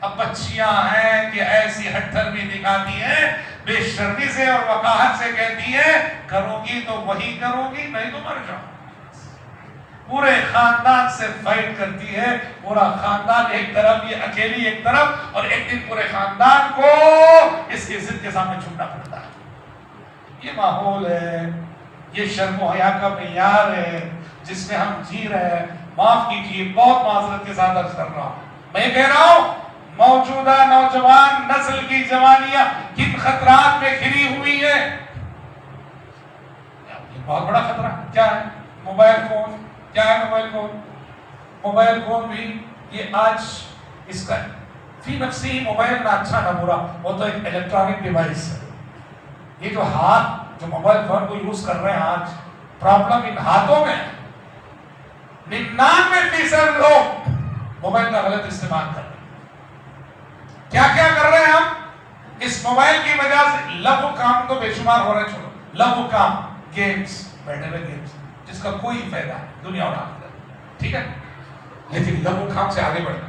اب بچیاں ہیں کہ ایسی ہٹھر بھی دکھاتی ہیں، بے شرمی سے اور وقاحت سے کہتی ہے کرو گی تو وہی کرو گی، نہیں تو مر جاؤ۔ پورے خاندان سے فائٹ کرتی ہے، پورا خاندان ایک طرف، یہ اکیلی ایک طرف، اور ایک دن پورے خاندان کو اس کی ضد کے سامنے جھکنا پڑتا ہے۔ یہ ماحول ہے، یہ شرم و حیا کا معیار ہے جس میں ہم جی رہے ہیں۔ معاف کیجیے، بہت معذرت کے ساتھ عرض کر رہا ہوں، میں کہہ رہا ہوں موجودہ نوجوان نسل کی جوانیاں کن خطرات میں گھری ہوئی ہے۔ یہ بہت بڑا خطرہ کیا ہے؟ Mobile phone. کیا ہے موبائل فون؟ موبائل فون بھی یہ آج اس کا فی نفسی موبائل نہ اچھا نہ برا، وہ تو ایک الیکٹرانک ڈیوائس ہے. یہ جو ہاتھ جو موبائل فون کو یوز کر رہے ہیں آج، پرابلم ان ہاتھوں میں ہے. 99% لوگ موبائل کا غلط استعمال کر رہے ہیں. کیا کیا کر رہے ہیں ہم اس موبائل کی وجہ سے؟ لغو کام تو بے شمار ہو رہے. چھوڑو لغو کام، گیمز، بیٹھے ہوئے گیمز جس کا کوئی فائدہ ہے دنیا اور آخرت، ٹھیک ہے. لیکن لغو کام سے آگے بڑھنا،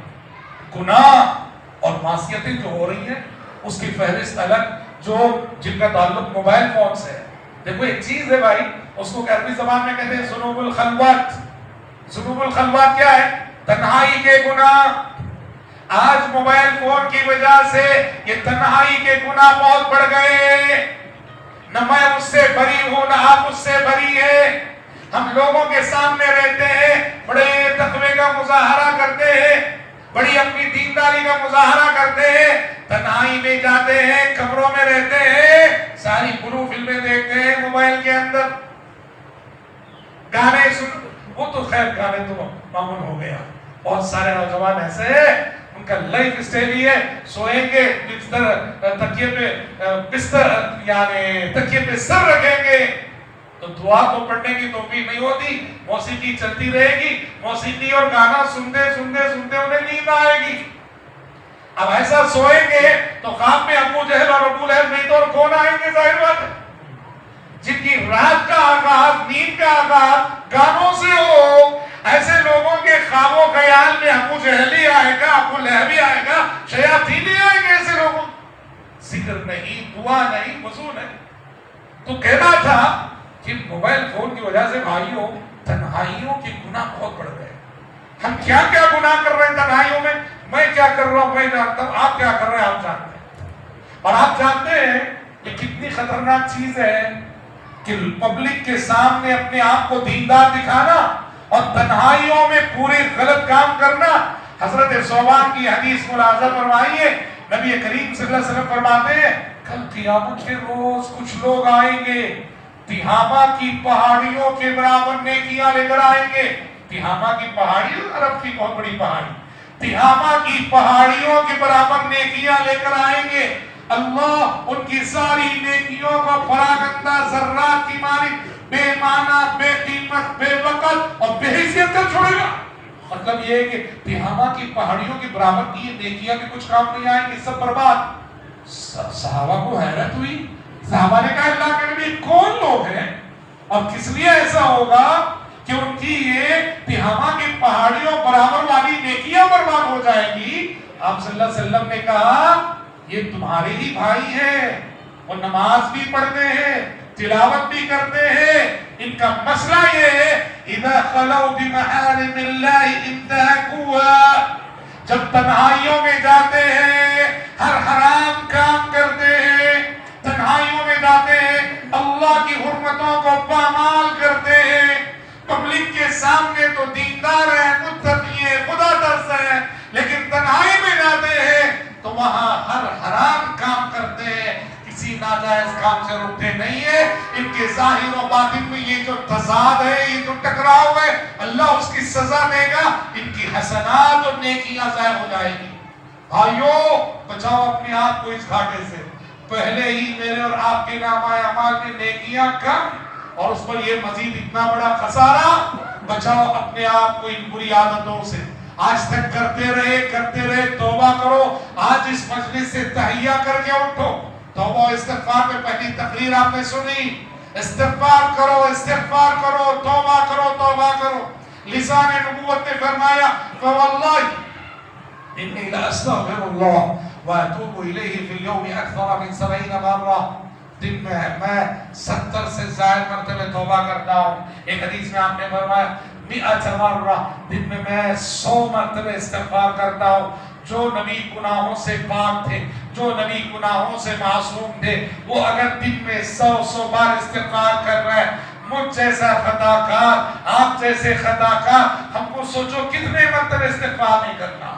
گناہ اور معصیتیں جو ہو رہی ہیں اس کی فہرست الگ، جو جن کا تعلق موبائل فون سے ہے. دیکھو ایک چیز ہے بھائی، اس کو عربی زبان میں کہتے ہیں ذنوب الخلوات. ذنوب الخلوات کیا ہے؟ تنہائی کے گناہ. آج موبائل فون کی وجہ سے یہ تنہائی کے گناہ بہت بڑھ گئے. نہ میں اس سے بری ہوں نہ آپ اس سے بری ہے. ہم لوگوں کے سامنے رہتے ہیں، بڑے تقوی کا مظاہرہ کرتے ہیں، بڑی اپنی دینداری کا مظاہرہ کرتے ہیں، تنہائی میں جاتے ہیں، کمروں میں رہتے ہیں، ساری بلو فلمیں دیکھتے ہیں موبائل کے اندر، گانے سن. وہ تو خیر گانے تو معمول ہو گیا. بہت سارے نوجوان ایسے ہیں ان کا لائف اسٹائل ہی ہے سوئیں گے بستر تکیے پہ بستر یعنی تکیے پہ سر رکھیں گے تو دعا تو پڑھنے کی توفیق نہیں ہوتی، موسیقی چلتی رہے گی، موسیقی اور گانا سنتے سنتے سنتے انہیں نیند آئے گی. اب ایسا سوئیں گے تو خواب میں ابو جہل اور ابو لہب نہیں تو اور کون آئیں گے؟ ظاہر بات ہے. جن کی رات کا آغاز، نیند کا آغاز گانوں سے ہو، ایسے لوگوں کے خواب و خیال میں ابو جہل ہی آئے گا، ابو لہب ہی آئے گا، شیاطین ہی آئیں گے. ایسے لوگوں ذکر نہیں، دعا نہیں، وضو نہیں. تو کہنا تھا کہ موبائل فون کی وجہ سے بھائیوں تنہائیوں کے گناہ بہت بڑھ گئے. ہم کیا کیا گناہ کر رہے ہیں تنہائیوں میں. میں کیا کر رہا ہوں میں جانتا ہوں، آپ کیا کر رہے ہیں آپ جانتے ہیں. اور آپ جانتے ہیں یہ کتنی خطرناک چیز ہے کہ پبلک کے سامنے اپنے آپ کو دیندار دکھانا اور تنہائیوں میں پورے غلط کام کرنا. حضرت صوبان کی حدیث ملاحظہ فرمائیے، نبی کریم صلی اللہ علیہ وسلم فرماتے ہیں کل قیامت کے روز کچھ لوگ آئیں گے تہامہ کی پہاڑیوں کے برابر نیکیاں لے کر آئیں گے. تہامہ کی پہاڑی عرب کی بہت بڑی پہاڑی، تہامہ کی پہاڑیوں کے برابر نیکیاں لے کر آئیں گے. اللہ ان کی ساری نیکیوں کو پراگندہ ذرات کی مانی بے معنی، بے قیمت، بے وقت اور بے حیثیت کر چھوڑے گا. مطلب یہ ہے کہ تہامہ کی پہاڑیوں کے برابر کی یہ نیکیاں کے کچھ کام نہیں آئیں گے، سب برباد. صحابہ کو حیرت ہوئی. صحابہ نے کہا اللہ کے نبی کون لوگ ہیں اور کس لیے ایسا ہوگا کہ ان کی یہ تہامہ کی پہاڑیوں برابر والی نیکیاں برباد ہو جائیں گی. آپ صلی اللہ علیہ وسلم نے کہا یہ تمہارے ہی بھائی ہیں، وہ نماز بھی پڑھتے ہیں، تلاوت بھی کرتے ہیں. ان کا مسئلہ یہ ہے اذا خلوا بمحارم اللہ انتهكوها، جب تنہائیوں میں جاتے ہیں ہر حرام کام کرتے ہیں، تنہائیوں میں جاتے ہیں اللہ کی حرمتوں کو پامال کرتے ہیں. پبلک کے سامنے تو دیندار ہیں، متقی ہیں، خدا ترس ہیں، لیکن تنہائی میں جاتے ہیں تو وہاں ہر حرام کام کرتے ہیں، کسی ناجائز کام سے رکتے نہیں ہیں. ان کے ظاہر و باطن میں یہ جو تضاد ہے، یہ جو ٹکراؤ ہے، اللہ اس کی سزا دے گا. ان کی حسنات اور نیکیاں ضائع ہو جائے گی. بھائیو بچاؤ اپنے آپ کو اس گھاٹے سے. پہلے ہی میرے اور آپ کے نامہ اعمال میں نیکیاں کم اور اس پر یہ مزید اتنا بڑا خسارہ. بچاؤ اپنے آپ کو ان بری عادتوں سے. آج تک کرتے رہے توبہ کرو. آج اس مجلس سے تحیہ کر کے اٹھو. توبہ استغفار میں پہلی تقریر آپ نے سنی. استغفار کرو، توبہ کرو. لسان نبوت نے فرمایا فواللہ انی لاستغفر اللہ واتوب الیہ فی اليوم اکثر من 70 مرہ. دن میں 70 سے زائد مرتبہ توبہ کرتا ہوں. ایک حدیث میں آپ نے فرمایا 100 مرہ، دن میں 100 مرتبہ استغفار کرتا ہوں. جو نبی گناہوں سے پاک تھے، جو نبی گناہوں سے معصوم تھے، وہ اگر دن میں 100 بار استغفار کر رہے ہیں، مجھ جیسا خطا کار، آپ جیسے خطا کار، ہم کو سوچو کتنے مرتبہ استغفار نہیں کرنا.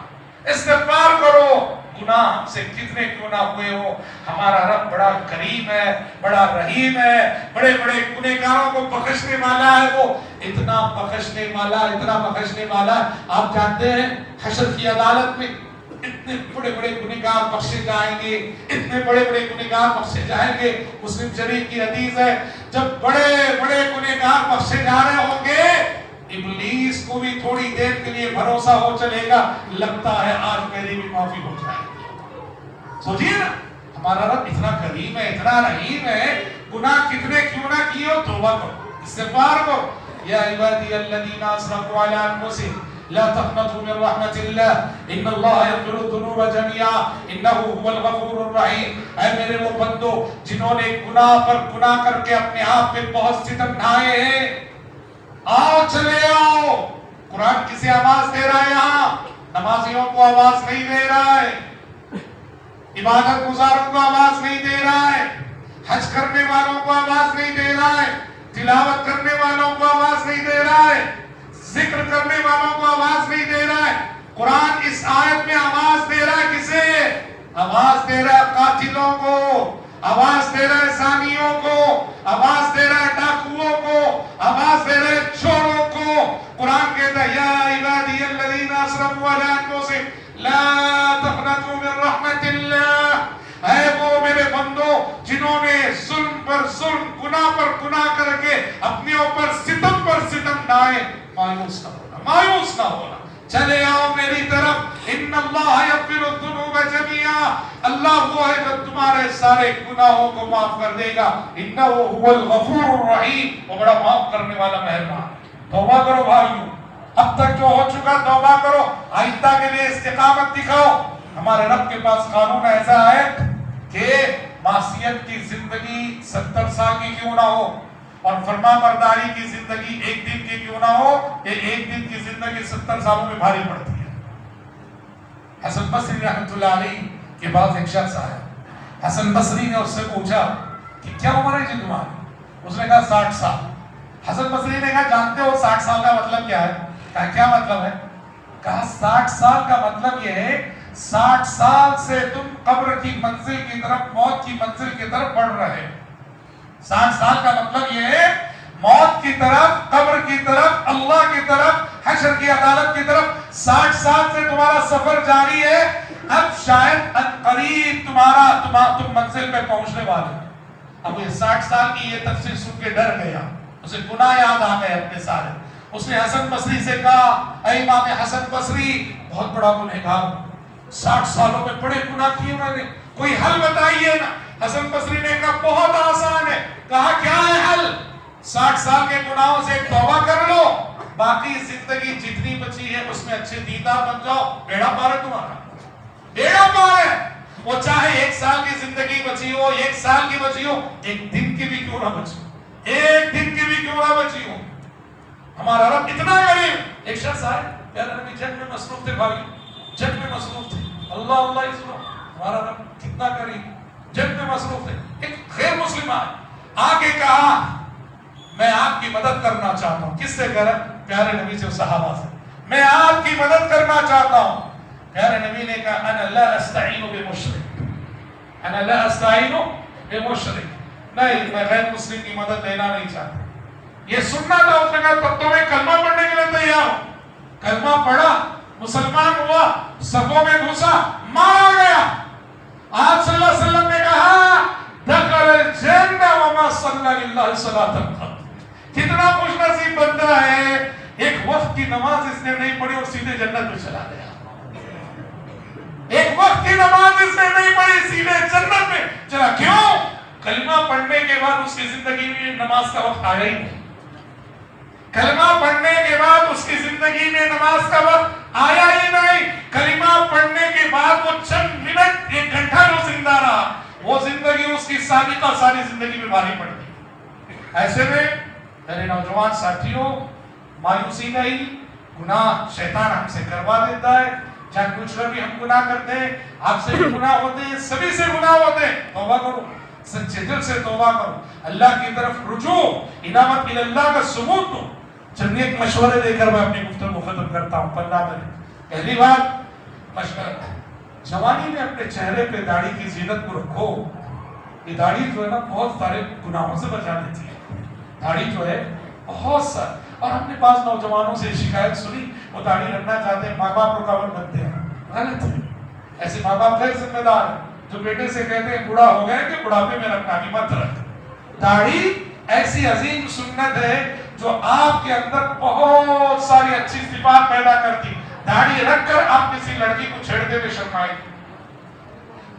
استغفار کرو. گناہ ہم سے کتنے کیوں نہ ہوئے ہو، ہمارا رب بڑا کریم ہے، بڑا رحیم ہے، بڑے بڑے گنہگاروں کو بخشنے والا ہے. وہ اتنا بخشنے والا. آپ جانتے ہیں حشر کی عدالت میں اتنے بڑے بڑے گنہگار بخشے جائیں گے، اتنے بڑے بڑے گنہگار بخشے جائیں گے۔ مسلم شریف کی حدیث ہے جب بڑے بڑے گنہگار بخشے جا رہے ہوں گے، ابلیس کو بھی تھوڑی دیر کے لیے بھروسہ ہو چلے گا، لگتا ہے آج میری بھی معافی ہو جائے گی۔ سوچئے نا، ہمارا رب اتنا کریم ہے، اتنا رحیم ہے، گناہ کتنے کیوں نہ کیے ہو، توبہ کرو، استغفار کرو۔ یا عبادی الذین اسرفوا علی انفسہم لا تقنطوا من رحمت اللہ ان اللہ یغفر الذنوب جميعا انہ هو الغفور الرحیم۔ اے میرے وہ بندو جنہوں نے گناہ پر گناہ کر کے اپنے آپ پہ بہت ستم ڈھائے ہیں، آؤ چلے آؤ۔ قرآن کسے آواز دے رہا ہے؟ یہاں نمازیوں کو آواز نہیں دے رہا ہے، عبادت گزاروں کو آواز نہیں دے رہا ہے، حج کرنے والوں کو آواز نہیں دے رہا ہے، تلاوت کرنے والوں کو آواز نہیں دے رہا ہے، ذکر کرنے والوں کو آواز نہیں دے رہا ہے۔ قرآن اس آیت میں آواز دے رہا ہے کسے؟ آواز دے رہا ہے قاتلوں کو، آواز دے رہا ہے زانیوں کو، آواز دے رہا ہے ڈاکوؤں کو، آواز دے رہا ہے چوروں کو۔ قرآن کہتا ہے یا عبادی الذین اسرفوا علی انفسہم لا تقنطوا من رحمت اللہ۔ اے وہ میرے بندو جنہوں نے ظلم پر ظلم، گناہ پر گناہ کر کے اپنے اوپر ستم پر ستم ڈھائے، مایوس نہ ہونا، مایوس نہ ہونا، چلے آؤ میری طرف۔ ان اللہ یغفر الذنوب جميعا، اللہ وہ ہے جو تمہارے سارے گناہوں کو معاف کر دے گا۔ انہ هو الغفور الرحیم، وہ بڑا معاف کرنے والا مہربان۔ توبہ کرو بھائیو، اب تک جو ہو چکا توبہ کرو، آئندہ کے لیے استقامت دکھاؤ۔ ہمارے رب کے پاس قانون ایسا ہے کہ معصیت کی زندگی 70 سال کی کیوں نہ ہو اور فرما برداری کی زندگی ایک دن کی کیوں نہ ہو، یہ ایک دن کی زندگی 70 سالوں میں بھاری پڑتی ہے۔ حسن بصری رحمت اللہ علیہ کے بعد ایک شخص آیا، حسن بصری نے اس سے پوچھا کہ کیا عمر ہے جی تمہاری؟ اس نے کہا 60 سال۔ حسن بصری نے کہا جانتے ہو 60 سال کا مطلب کیا ہے؟ کہا کیا مطلب ہے؟ کہا 60 سال کا مطلب یہ ہے 60 سال سے تم قبر کی منزل کی طرف، موت کی منزل کی طرف بڑھ رہے۔ 60 سال کا مطلب یہ ہے موت کی طرف، قبر کی طرف، اللہ کی طرف، حشر کی عدالت کی طرف 60 سال سے تمہارا سفر جاری ہے۔ اب شاید قریب تم منزل پہ پہنچنے والے۔ اب یہ 60 سال کی یہ تفصیل سن کے ڈر گیا، اسے گناہ یاد آ گئے اپنے سارے۔ اس نے حسن بصری سے کہا اے امام حسن بصری، بہت بڑا گنہگار ہوں، 60 سالوں میں بڑے گناہ کیے میں نے، کوئی حل بتائیے نا۔ حسن بصری نے کہا بہت آسان ہے۔ کہا کیا ہے حل؟ 60 سال کے گناہوں سے توبہ کر لو، باقی زندگی جتنی بچی ہے اس میں اچھے دیندار بن جاؤ، بیڑا پار ہے تمہارا، بیڑا پار ہے۔ وہ چاہے 1 سال کی زندگی بچی ہو، 1 سال کی بچی ہو، 1 دن کی بھی کیوں نہ بچی ہو، 1 دن کی بھی کیوں نہ بچی ہو۔ ہمارا رب اتنا غریب۔ ایک شخص آئے، پیارے نبی جنگ میں مصروف تھے، بھائی جنگ میں مصروف تھے، اللہ اللہ اسلام، ہمارا رب کتنا قریب، جنگ میں مصروف تھے۔ ایک غیر مسلم آگے کہا میں آپ کی مدد کرنا چاہتا ہوں۔ کس سے کہہ رہا؟ پیارے نبی سے، صحابہ سے، میں آپ کی مدد کرنا چاہتا ہوں۔ پیارے نبی نے کہا انا لا استعین بمشرک، انا لا استعین بمشرک، نہیں میں غیر مسلم کی مدد لینا نہیں چاہتا۔ یہ سننا تھا، اس نے کہا تب تو میں کلمہ پڑھنے کے لیے تیار ہوں۔ کلمہ پڑھا، مسلمان ہوا، صفوں میں گھسا، مارا گیا۔ آپ صلی اللہ علیہ وسلم نے کہا دخل الجنہ وما صلی للہ صلاۃ قط۔ کتنا خوش نصیب بندہ ہے، ایک وقت کی نماز اس نے نہیں پڑھی اور سیدھے جنت میں چلا گیا۔ ایک وقت کی نماز اس نے نہیں پڑھی، سیدھے جنت میں چلا۔ کیوں؟ کلمہ پڑھنے کے بعد اس کی زندگی میں نماز کا وقت آیا ہی نہیں۔ کلمہ پڑھنے کے بعد اس کی زندگی میں نماز کا وقت آیا ہی نہیں۔ کلمہ پڑھنے کے بعد وہ چند منٹ، 1 گھنٹہ جو زندہ رہا، وہ زندگی اس کی سابقہ ساری زندگی میں بھاری پڑ گئی۔ ایسے میں میرے نوجوان ساتھیوں، مایوسی نہیں، گناہ شیطان ہم سے کروا دیتا ہے، جان بوجھ کر بھی ہم گناہ کرتے ہیں، آپ سے بھی گناہ ہوتے ہیں، سبھی سے گناہ ہوتے ہیں۔ توبہ کرو، سچے دل سے توبہ کرو، اللہ کی طرف رجوع، انابت اللہ کا ثبوت دو۔ چند ایک مشورے دے کر میں اپنی گفتگو ختم کرتا ہوں۔ پہلی بات، مشورہ، جوانی میں اپنے چہرے پہ داڑھی کی زینت کو رکھو۔ یہ داڑھی جو ہے نا بہت سارے گناہوں سے بچا دیتی ہے۔ داڑھی جو ہے بہت سارے، اور ہم نے بعض نوجوانوں سے شکایت سنی، وہ داڑھی رکھنا چاہتے ہیں، ماں باپ رکاوٹ بنتے ہیں۔ غلط ہے، ایسے ماں باپ غیر ذمہ دار ہیں جو بیٹے سے کہتے ہیں بوڑھا ہو گئے کہ بڑھاپے میں رکھنا بھی مت رکھ. داڑھی ایسی عظیم سنت ہے جو آپ کے اندر بہت ساری اچھی صفات پیدا کرتی. داڑھی رکھ کر آپ کسی لڑکی کو چھیڑتے ہوئے شرمائیں گے.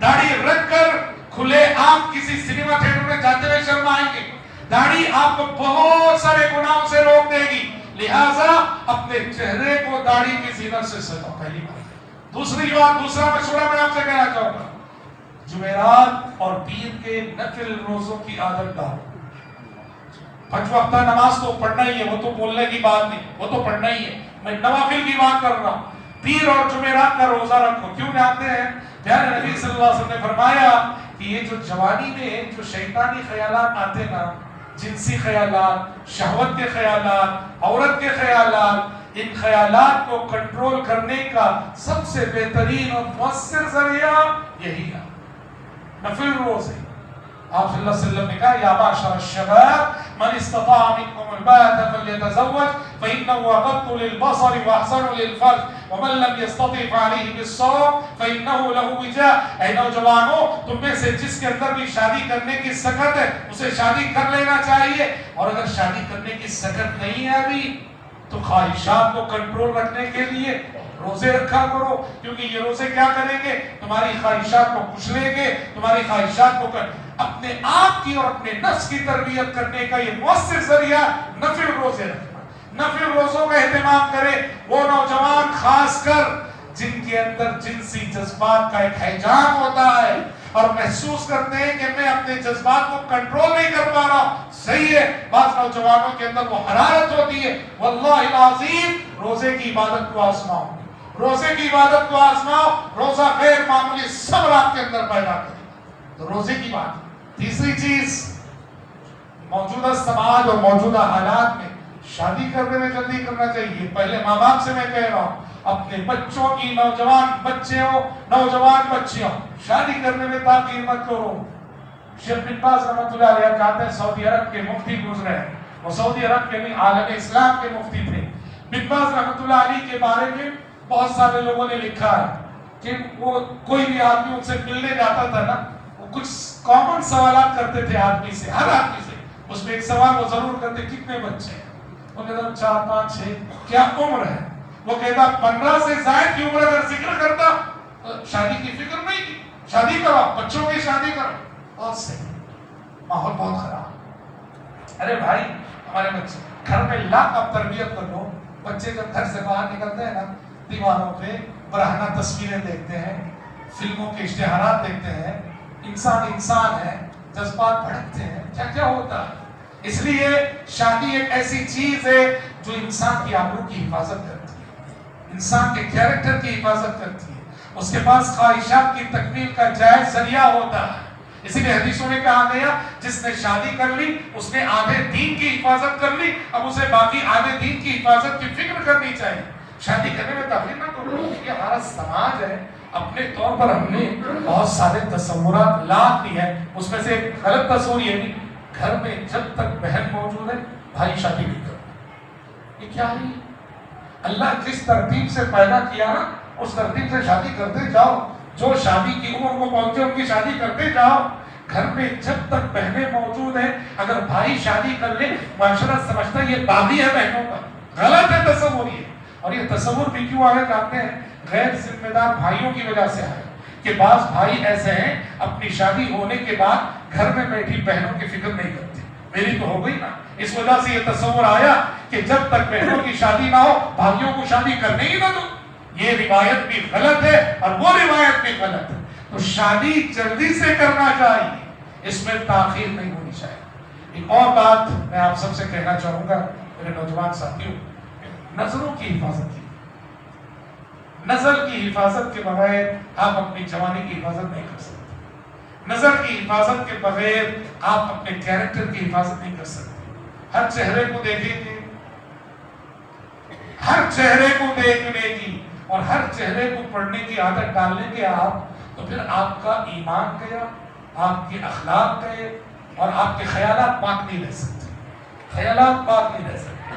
داڑھی رکھ کر کھلے آپ کسی سنیما تھیٹر میں جاتے ہوئے شرمائیں گے. داڑھی آپ کو بہت سارے گناہوں سے روک دے گی. لہٰذا اپنے چہرے کو داڑھی کی زینت سے سجاؤ. پہلی بات. دوسری بات, دوسرا مشورہ میں آپ سے کہنا چاہوں گا, جمعرات اور پیر کے نفل روزوں کی عادت ڈالو. 5 وقتہ نماز تو پڑھنا ہی ہے, وہ تو بولنے کی بات نہیں, وہ تو پڑھنا ہی ہے. میں نوافل کی بات کر رہا ہوں. پیر اور جمعرات کا روزہ رکھو. کیوں جانتے ہیں؟ پیارے نبی صلی اللہ علیہ وسلم نے فرمایا کہ یہ جو جوانی میں جو شیطانی خیالات آتے نا, جنسی خیالات, شہوت کے خیالات, عورت کے خیالات, ان خیالات کو کنٹرول کرنے کا سب سے بہترین اور مؤثر ذریعہ یہی ہے نفل روزے. آپ صلی اللہ علیہ وسلم نے کہا یا معشر الشباب من استطاع منکم الباءة فلیتزوج فإنه أغض للبصر وأحسن للفرج ومن لم يستطع فعليه بالصوم فإنه له وجاء. اے نوجوانوں, تم میں سے جس کے اندر بھی شادی کرنے کی سکت ہے اسے شادی کر لینا چاہیے, اور اگر شادی کرنے کی سکت نہیں ہے ابھی تو خواہشات کو کنٹرول رکھنے کے لیے روزے رکھا کرو. کیونکہ یہ روزے کیا کریں گے؟ تمہاری خواہشات کو کچلیں گے, تمہاری خواہشات کو اپنے آپ کی اور اپنے نفس کی تربیت کرنے کا یہ مؤثر ذریعہ نفل روزے رکھنا. نفل روزوں کا اہتمام کرے وہ نوجوان خاص کر جن کے اندر جنسی جذبات کا ایک ہیجان ہوتا ہے اور محسوس کرتے ہیں کہ میں اپنے جذبات کو کنٹرول نہیں کر پا رہا. صحیح ہے, بعض نوجوانوں کے اندر وہ حرارت ہوتی ہے. واللہ العظیم روزے کی عبادت کو آزماؤ, روزے کی عبادت کو آزماؤ. روزہ غیر معمولی صبر آپ کے اندر پیدا کرے. تو روزے کی بات. تیسری چیز, موجودہ سماج اور موجودہ حالات میں شادی کرنے میں جلدی کرنا چاہیے. پہلے ماں باپ سے میں کہہ رہا ہوں, اپنے بچوں کی, نوجوان بچے ہو, نوجوان بچیاں, شادی کرنے میں تاخیر مت کرو. شیخ بن باز رحمۃ اللہ علیہ جاتے ہیں سعودی عرب کے مفتی گزرے ہیں, وہ سعودی عرب کے نہیں عالم اسلام کے مفتی تھے. بن باز رحمۃ اللہ علیہ کے بارے میں بہت سارے لوگوں نے لکھا ہے کہ وہ کوئی بھی آدمی ان سے ملنے جاتا تھا نا, وہ کچھ کامن سوالات کرتے تھے آدمی سے, ہر آدمی سے. اس میں ایک سوال وہ ضرور کرتے, کتنے بچے ہیں؟ وہ کہتا 4 5 6. کیا عمر ہے؟ وہ کہتا 15 سے زائد کی عمر اگر ذکر کرتا شادی کی فکر نہیں کی. شادی کرو, بچوں کی شادی کرو. بہت صحیح, ماحول بہت خراب. ارے بھائی, ہمارے بچے گھر میں لاکھ آپ تربیت کر لو. بچے جب گھر سے باہر نکلتے ہیں نا, دیواروں پہ براہنہ تصویریں دیکھتے ہیں, فلموں کے اشتہارات دیکھتے ہیں. انسان ہے, جذبات بھڑکتے ہیں, کیا کیا ہوتا ہے. اس لیے شادی ایک ایسی چیز ہے جو انسان کی آبرو کی حفاظت کرتی ہے, انسان کے کیریکٹر کی حفاظت کرتی ہے, اس کے پاس خواہشات کی تکمیل کا جائز ذریعہ ہوتا ہے. اسی لیے حدیثوں میں کہا گیا جس نے شادی کر لی اس نے آدھے دین کی حفاظت کر لی, اب اسے باقی آدھے دین کی حفاظت کی فکر کرنی چاہیے. شادی کرنے میں تاخیر نہ کرو. یہ ہمارا سماج ہے, اپنے طور پر ہم نے بہت سارے تصورات لاکھ دی ہیں. اس میں سے ایک غلط تصور یہ بھی, گھر میں جب تک بہن موجود ہے بھائی شادی نہیں کرو. یہ کیا ہے؟ اللہ جس ترتیب سے پیدا کیا نا اس ترتیب سے شادی کرتے جاؤ. جو شادی کی عمر کو پہنچے ان کی شادی کرتے جاؤ. گھر میں جب تک بہنیں موجود ہیں, اگر بھائی شادی کر لے معاشرہ سمجھتا ہے یہ باغی ہے بہنوں کا. غلط ہے تصور یہ. اور یہ تصور بھی کیوں آئے جاتے ہیں؟ غیر ذمہ دار بھائیوں کی وجہ سے آئے کہ بعض بھائی ایسے ہیں اپنی شادی ہونے کے بعد گھر میں بیٹھی بہنوں کی فکر نہیں کرتے. میری تو ہو گئی نا, اس وجہ سے یہ تصور آیا کہ جب تک بہنوں کی شادی نہ ہو بھائیوں کو شادی کرنے ہی نہ دو. یہ روایت بھی غلط ہے اور وہ روایت بھی غلط ہے. تو شادی جلدی سے کرنا چاہیے, اس میں تاخیر نہیں ہونی چاہیے. ایک اور بات میں آپ سب سے کہنا چاہوں گا میرے نوجوان ساتھیوں, نظروں کی حفاظت کی. نظر کی حفاظت کے بغیر آپ اپنی جوانی کی حفاظت نہیں کر سکتے. نظر کی حفاظت کے بغیر آپ اپنے کیریکٹر کی حفاظت نہیں کر سکتے. ہر چہرے کو دیکھیں گے, ہر چہرے کو دیکھنے کی اور ہر چہرے کو پڑھنے کی عادت ڈال لیں گے آپ, تو پھر آپ کا ایمان گیا, آپ کے اخلاق گئے اور آپ کے خیالات پاک نہیں رہ سکتے. خیالات پاک نہیں رہ سکتے.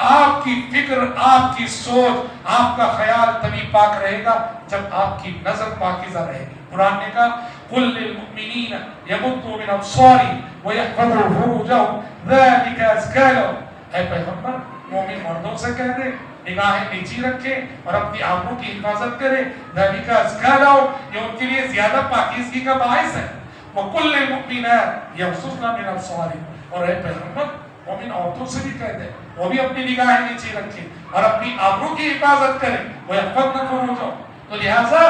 آپ کی فکر، آپ کی سوچ، آپ کا خیال تبھی پاک رہے گا جب آپ کی نظر پاکیزہ رہے گی۔ قرآن نے کہا قُلْ لِلْمُؤْمِنِينَ يَغُضُّوا مِنْ أَبْصَارِهِمْ وَيَحْفَظُوا فُرُوجَهُمْ ذَلِكَ أَزْكَىٰ لَهُمْ۔ اے پیغمبر مومن مردوں سے کہہ دے نگاہیں نیچی رکھے اور اپنی آنکھوں کی حفاظت کرے، ذَلِكَ أَزْكَىٰ لَهُمْ، یہ ان کے لیے زیادہ پاکیزگی کا باعث ہے۔ وَقُلْ لِلْمُؤْمِنَاتِ يَغْضُضْنَ مِنْ أَبْصَارِهِنَّ، اور اے پیغمبر مومن عورتوں سے بھی کہہ دے وہ بھی اپنی نگاہیں نیچی رکھے اور اپنی آنکھوں کی حفاظت کرے، وَيَحْفَظْنَ فُرُوجَهُمْ، تو لہٰذا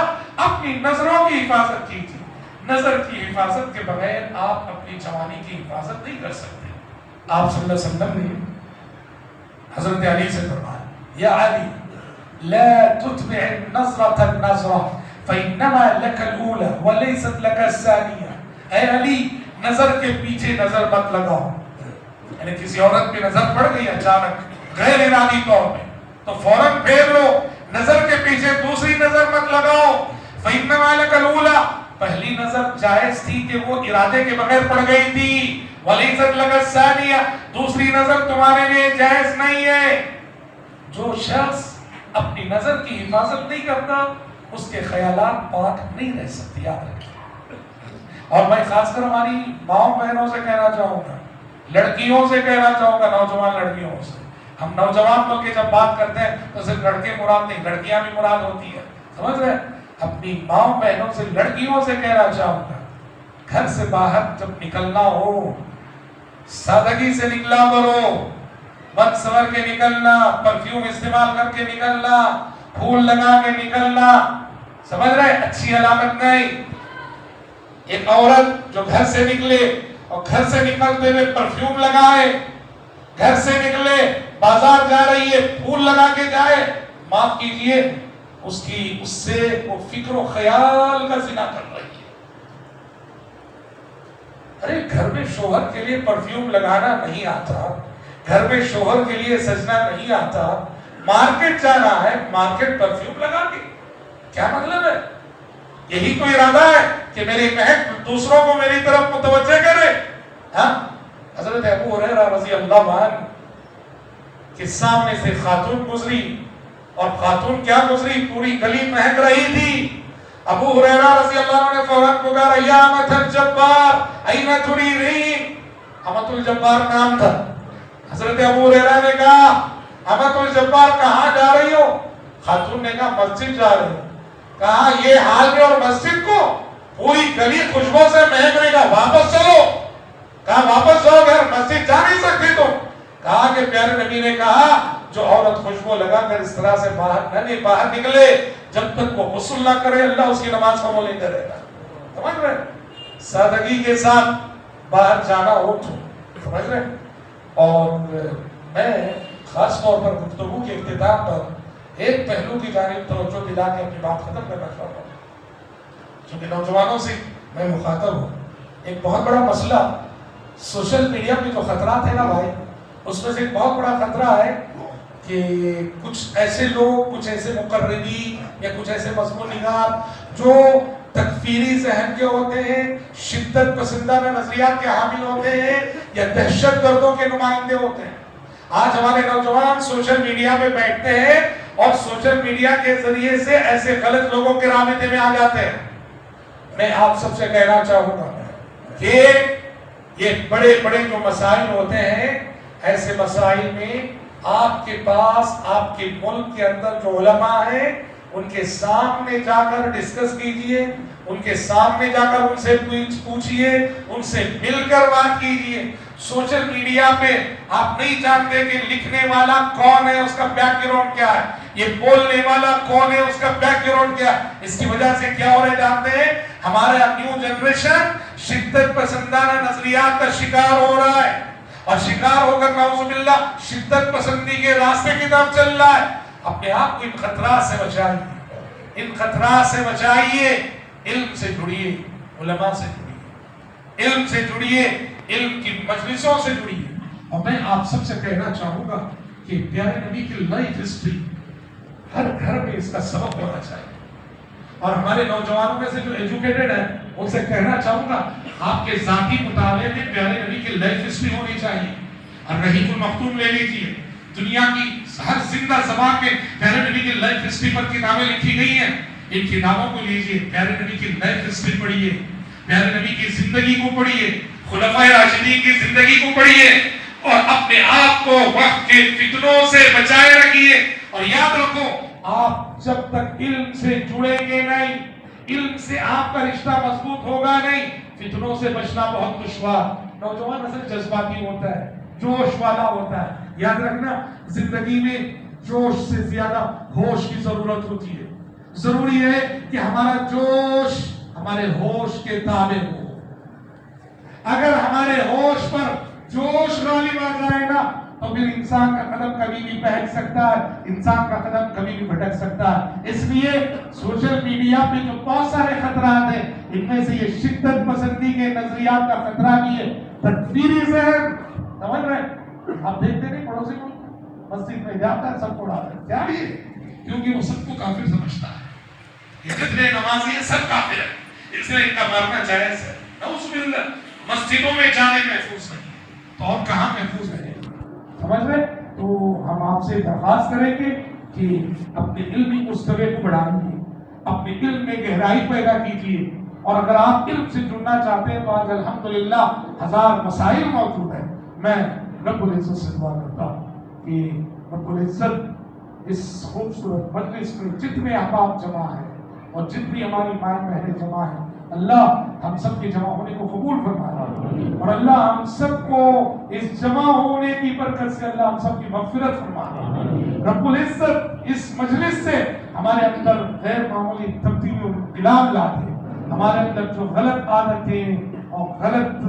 اپنی نظروں کی حفاظت کیجیے۔ نظر کی حفاظت کے بغیر آپ اپنی جوانی کی حفاظت نہیں کر سکتے۔ آپ صلی اللہ علیہ وسلم نے حضرت علی سے فرمایا یا علی لا تتبع النظرة النظرة فإنما لك الأولى وليست لك الثانية، اے علی نظر کے پیچھے نظر مت لگاؤ، یعنی کسی عورت پہ نظر پڑ گئی اچانک غیر ارادی طور پہ تو فوراً پھیر لو، نظر کے پیچھے دوسری نظر مت لگاؤ۔ فإنما لك الأولى، پہلی نظر جائز تھی کہ وہ ارادے کے بغیر پڑ گئی تھی، وَلَيْسَتْ لَكَ الثَّانِيَةُ، دوسری نظر تمہارے لیے جائز نہیں ہے۔ جو شخص اپنی نظر کی حفاظت نہیں کرتا اس کے خیالات پاک نہیں رہ سکتے، یاد رکھیں۔ اور میں خاص کر ہماری ماؤں بہنوں سے کہنا چاہوں گا، لڑکیوں سے کہنا چاہوں گا، نوجوان لڑکیوں سے، ہم نوجوان لوگ کی جب بات کرتے ہیں تو صرف لڑکے مراد نہیں، لڑکیاں بھی مراد ہوتی ہیں، سمجھ رہے ہیں؟ اپنی ماؤں بہنوں سے، لڑکیوں سے کہنا چاہوں گا گھر سے باہر جب نکلنا ہو سادگی سے نکلا کرو، بد سور کے نکلنا، پرفیوم استعمال کر کے نکلنا، پھول لگا کے نکلنا، سمجھ رہے؟ اچھی علامت نہیں۔ ایک عورت جو گھر سے نکلے اور گھر سے نکلتے ہوئے پرفیوم لگائے، گھر سے نکلے بازار جا رہی ہے پھول لگا کے جائے، معاف کیجئے اس سے وہ فکر و خیال کا زنا کر رہی ہے۔ ارے گھر میں شوہر کے لیے پرفیوم لگانا نہیں آتا، گھر میں شوہر کے لیے سجنا نہیں آتا، مارکیٹ جانا ہے مارکیٹ پرفیوم لگا کے کیا مطلب ہے؟ یہی تو ارادہ ہے کہ میری مہک دوسروں کو میری طرف متوجہ کرے۔ ہاں حضرت ابو ہریرہ رضی اللہ عنہ کے سامنے سے خاتون گزری، اور خاتون کیا گزری؟ پوری گلی مہک رہی تھی۔ ابو ہریرہ رضی اللہ عنہ نے فوراً پکارا یا امۃ الجبار این تریدین، امۃ الجبار نام تھا۔ حضرت ابو ہریرہ نے کہا امۃ الجبار کہاں جا رہی ہو؟ خاتون نے کہا مسجد جا رہی ہوں۔ کہا یہ حال میں اور مسجد کو پوری گلی خوشبو سے مہک رہی، واپس چلو۔ کہا واپس جاؤ گھر، مسجد جا نہیں سکتی تم۔ کہا کہ پیارے نبی نے کہا جو عورت خوشبو لگا کر اس طرح سے باہر نکلے جب تک وہ غسل نہ کرے اللہ اس کی نماز قبول نہیں کرے گا۔ سمجھ رہے؟ سادگی کے ساتھ باہر جانا ہو تو سمجھ رہے؟ اور میں خاص طور پر گفتگو کے اختتام پر ایک پہلو کی جانب توجہ دلا کے اپنی بات ختم کرنا چاہتا ہوں، چونکہ نوجوانوں سے میں مخاطب ہوں۔ ایک بہت بڑا مسئلہ سوشل میڈیا پہ جو خطرات ہے نا بھائی، اس میں سے ایک بہت بڑا خطرہ ہے کہ کچھ ایسے لوگ، کچھ ایسے مقررین یا کچھ ایسے مضمون نگار جو تکفیری ذہن کے ہوتے ہیں، شدت پسندانہ نظریات کے حامل ہوتے ہیں یا دہشت گردوں کے نمائندے ہوتے ہیں۔ آج ہمارے نوجوان سوشل میڈیا پہ بیٹھتے ہیں اور سوشل میڈیا کے ذریعے سے ایسے غلط لوگوں کے رابطے میں آ جاتے ہیں۔ میں آپ سب سے کہنا چاہوں گا کہ یہ بڑے بڑے جو مسائل ہوتے ہیں، ایسے مسائل میں آپ کے پاس آپ کے ملک کے اندر جو علماء ہیں ان کے سامنے جا کر ڈسکس کیجئے، ان کے سامنے جا کر ان سے پوچھئے، ان سے مل کر بات کیجئے۔ سوشل میڈیا پہ آپ نہیں جانتے کہ لکھنے والا کون ہے، اس کا بیک گراؤنڈ کیا ہے، یہ بولنے والا کون ہے، اس کا بیک گراؤنڈ کیا ہے۔ اس کی وجہ سے کیا ہو رہے جانتے ہیں؟ ہمارا نیو جنریشن شدت پسندانہ نظریات کا شکار ہو رہا ہے، اور شکار ہو کر نعوذ باللہ شدت پسندی کے راستے کی طرف چل رہا ہے۔ اپنے آپ کو ان خطرات سے بچائیے، ان خطرات سے بچائیے، علم سے جڑیے، علماء سے جڑیے، علم سے جڑیے، علم کی مجلسوں سے جڑیے۔ اور میں آپ سب سے کہنا چاہوں گا کہ پیارے نبی کی لائف ہسٹری ہر گھر میں اس کا سبق ہونا چاہیے، اور ہمارے نوجوانوں میں سے جو ایجوکیٹڈ ہیں ان سے کہنا چاہوں گا آپ کے ذاتی مطالعے میں پیارے نبی کی لائف ہسٹری ہونی چاہیے۔ اور رحیق المختوم لے لیجیے، دنیا کی ہر زندہ زبان میں پیارے نبی کی لائف ہسٹری پر کتابیں لکھی گئی ہیں. ان کتابوں کو لیجئے، پیارے نبی کی لائف ہسٹری پڑھیے، پیارے نبی کی زندگی کو پڑھیے، خلفائے راشدین کی زندگی کو پڑھیے، اور اپنے آپ کو وقت کے فتنوں سے بچائے رکھیے. اور یاد رکھو، آپ جب تک علم سے جڑیں گے نہیں، علم سے آپ کا رشتہ مضبوط ہوگا نہیں، فتنوں سے بچنا بہت دشوار. نوجوان اصل جذباتی ہوتا ہے، جوش والا ہوتا ہے. یاد رکھنا، زندگی میں جوش سے زیادہ ہوش کی ضرورت ہوتی ہے. ضروری ہے کہ ہمارا جوش ہمارے ہوش کے تابع ہو. اگر ہمارے ہوش پر جوش غالب آ جائے گا تو پھر انسان کا قدم کبھی بھی بہک سکتا ہے، انسان کا قدم کبھی بھی بھٹک سکتا ہے. اس لیے سوشل میڈیا پہ جو بہت سارے خطرات ہیں، ان میں سے یہ شدت پسندی کے نظریات کا خطرہ بھی ہے، تکفیری ذہن. سمجھ رہے ہیں؟ آپ دیکھتے نہیں پڑوسی کو مسجد میں جاتا ہے، سب کو اڑاتا ہے. کیا بھی ہے؟ کیونکہ وہ سب کو کافر سمجھتا ہے. یہ جتنے نمازی ہیں سب کافر ہیں، اس لیے ان کا مارنا جائز ہے. نعوذ باللہ. مسجدوں میں جانے محفوظ نہیں تو اور کہاں محفوظ رہے؟ سمجھ رہے؟ تو ہم آپ سے درخواست کریں گے کہ اپنے علمی مستوے کو بڑھائیے، اپنے علم میں گہرائی پیدا کیجیے. اور اگر آپ علم سے جڑنا چاہتے ہیں تو آج الحمدللہ ہزار مسائل موجود ہیں. میں رب العزت سے دعا کرتا ہوں کہ رب العزت اس خوبصورت مجلس میں جتنے احباب جمع ہیں اور جتنی ہماری مائیں بہنیں جمع ہیں، اللہ ہم سب کے جمع ہونے کو قبول فرمائے، اور اللہ ہم سب کو اس جمع ہونے کی برکت سے اللہ ہم سب کی مغفرت فرمائے. رب العزت اس مجلس سے ہمارے اندر غیر معمولی تبدیلی اور انقلاب لا دے. ہمارے اندر جو غلط عادتیں اور غلط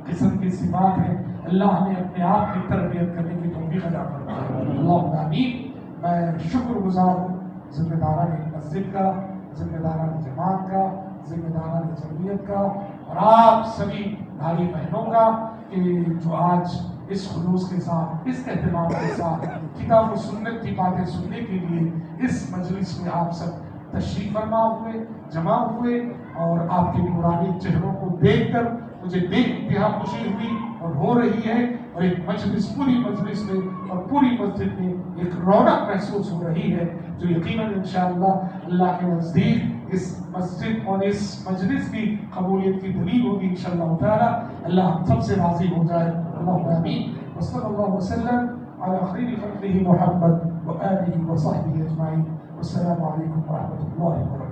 قسم کی صفات ہیں، اللہ ہمیں اپنے آپ کی تربیت کرنے کی توفیق عطا فرمائے. اللہم آمین. میں شکر گزار ہوں ذمہ داران مسجد کا، ذمہ داران جماعت کا، ذمہ داران جمعیت کا، اور آپ سبھی بھائی بہنوں کا کہ جو آج اس خلوص کے ساتھ، اس اہتمام کے ساتھ کتاب و سنت کی باتیں سننے کے لیے اس مجلس میں آپ سب تشریف فرما ہوئے، جمع ہوئے. اور آپ کے نورانی چہروں کو دیکھ کر مجھے بے انتہا خوشی ہوئی اور ہو رہی ہے. اور ایک مجلس، پوری مجلس میں اور پوری مسجد میں ایک رونق محسوس ہو رہی ہے، جو یقیناً انشاءاللہ اللہ کے نزدیک اس مسجد اور اس مجلس کی قبولیت کی دلیل ہوگی انشاءاللہ تعالی. اللہ ہم سب سے راضی ہو جائے. اللہم آمین. وصلی اللہ وسلم علی خیر خلقہ محمد وآلہ وصحبہ اجمعین. والسلام علیکم ورحمۃ اللہ وبرکاتہ.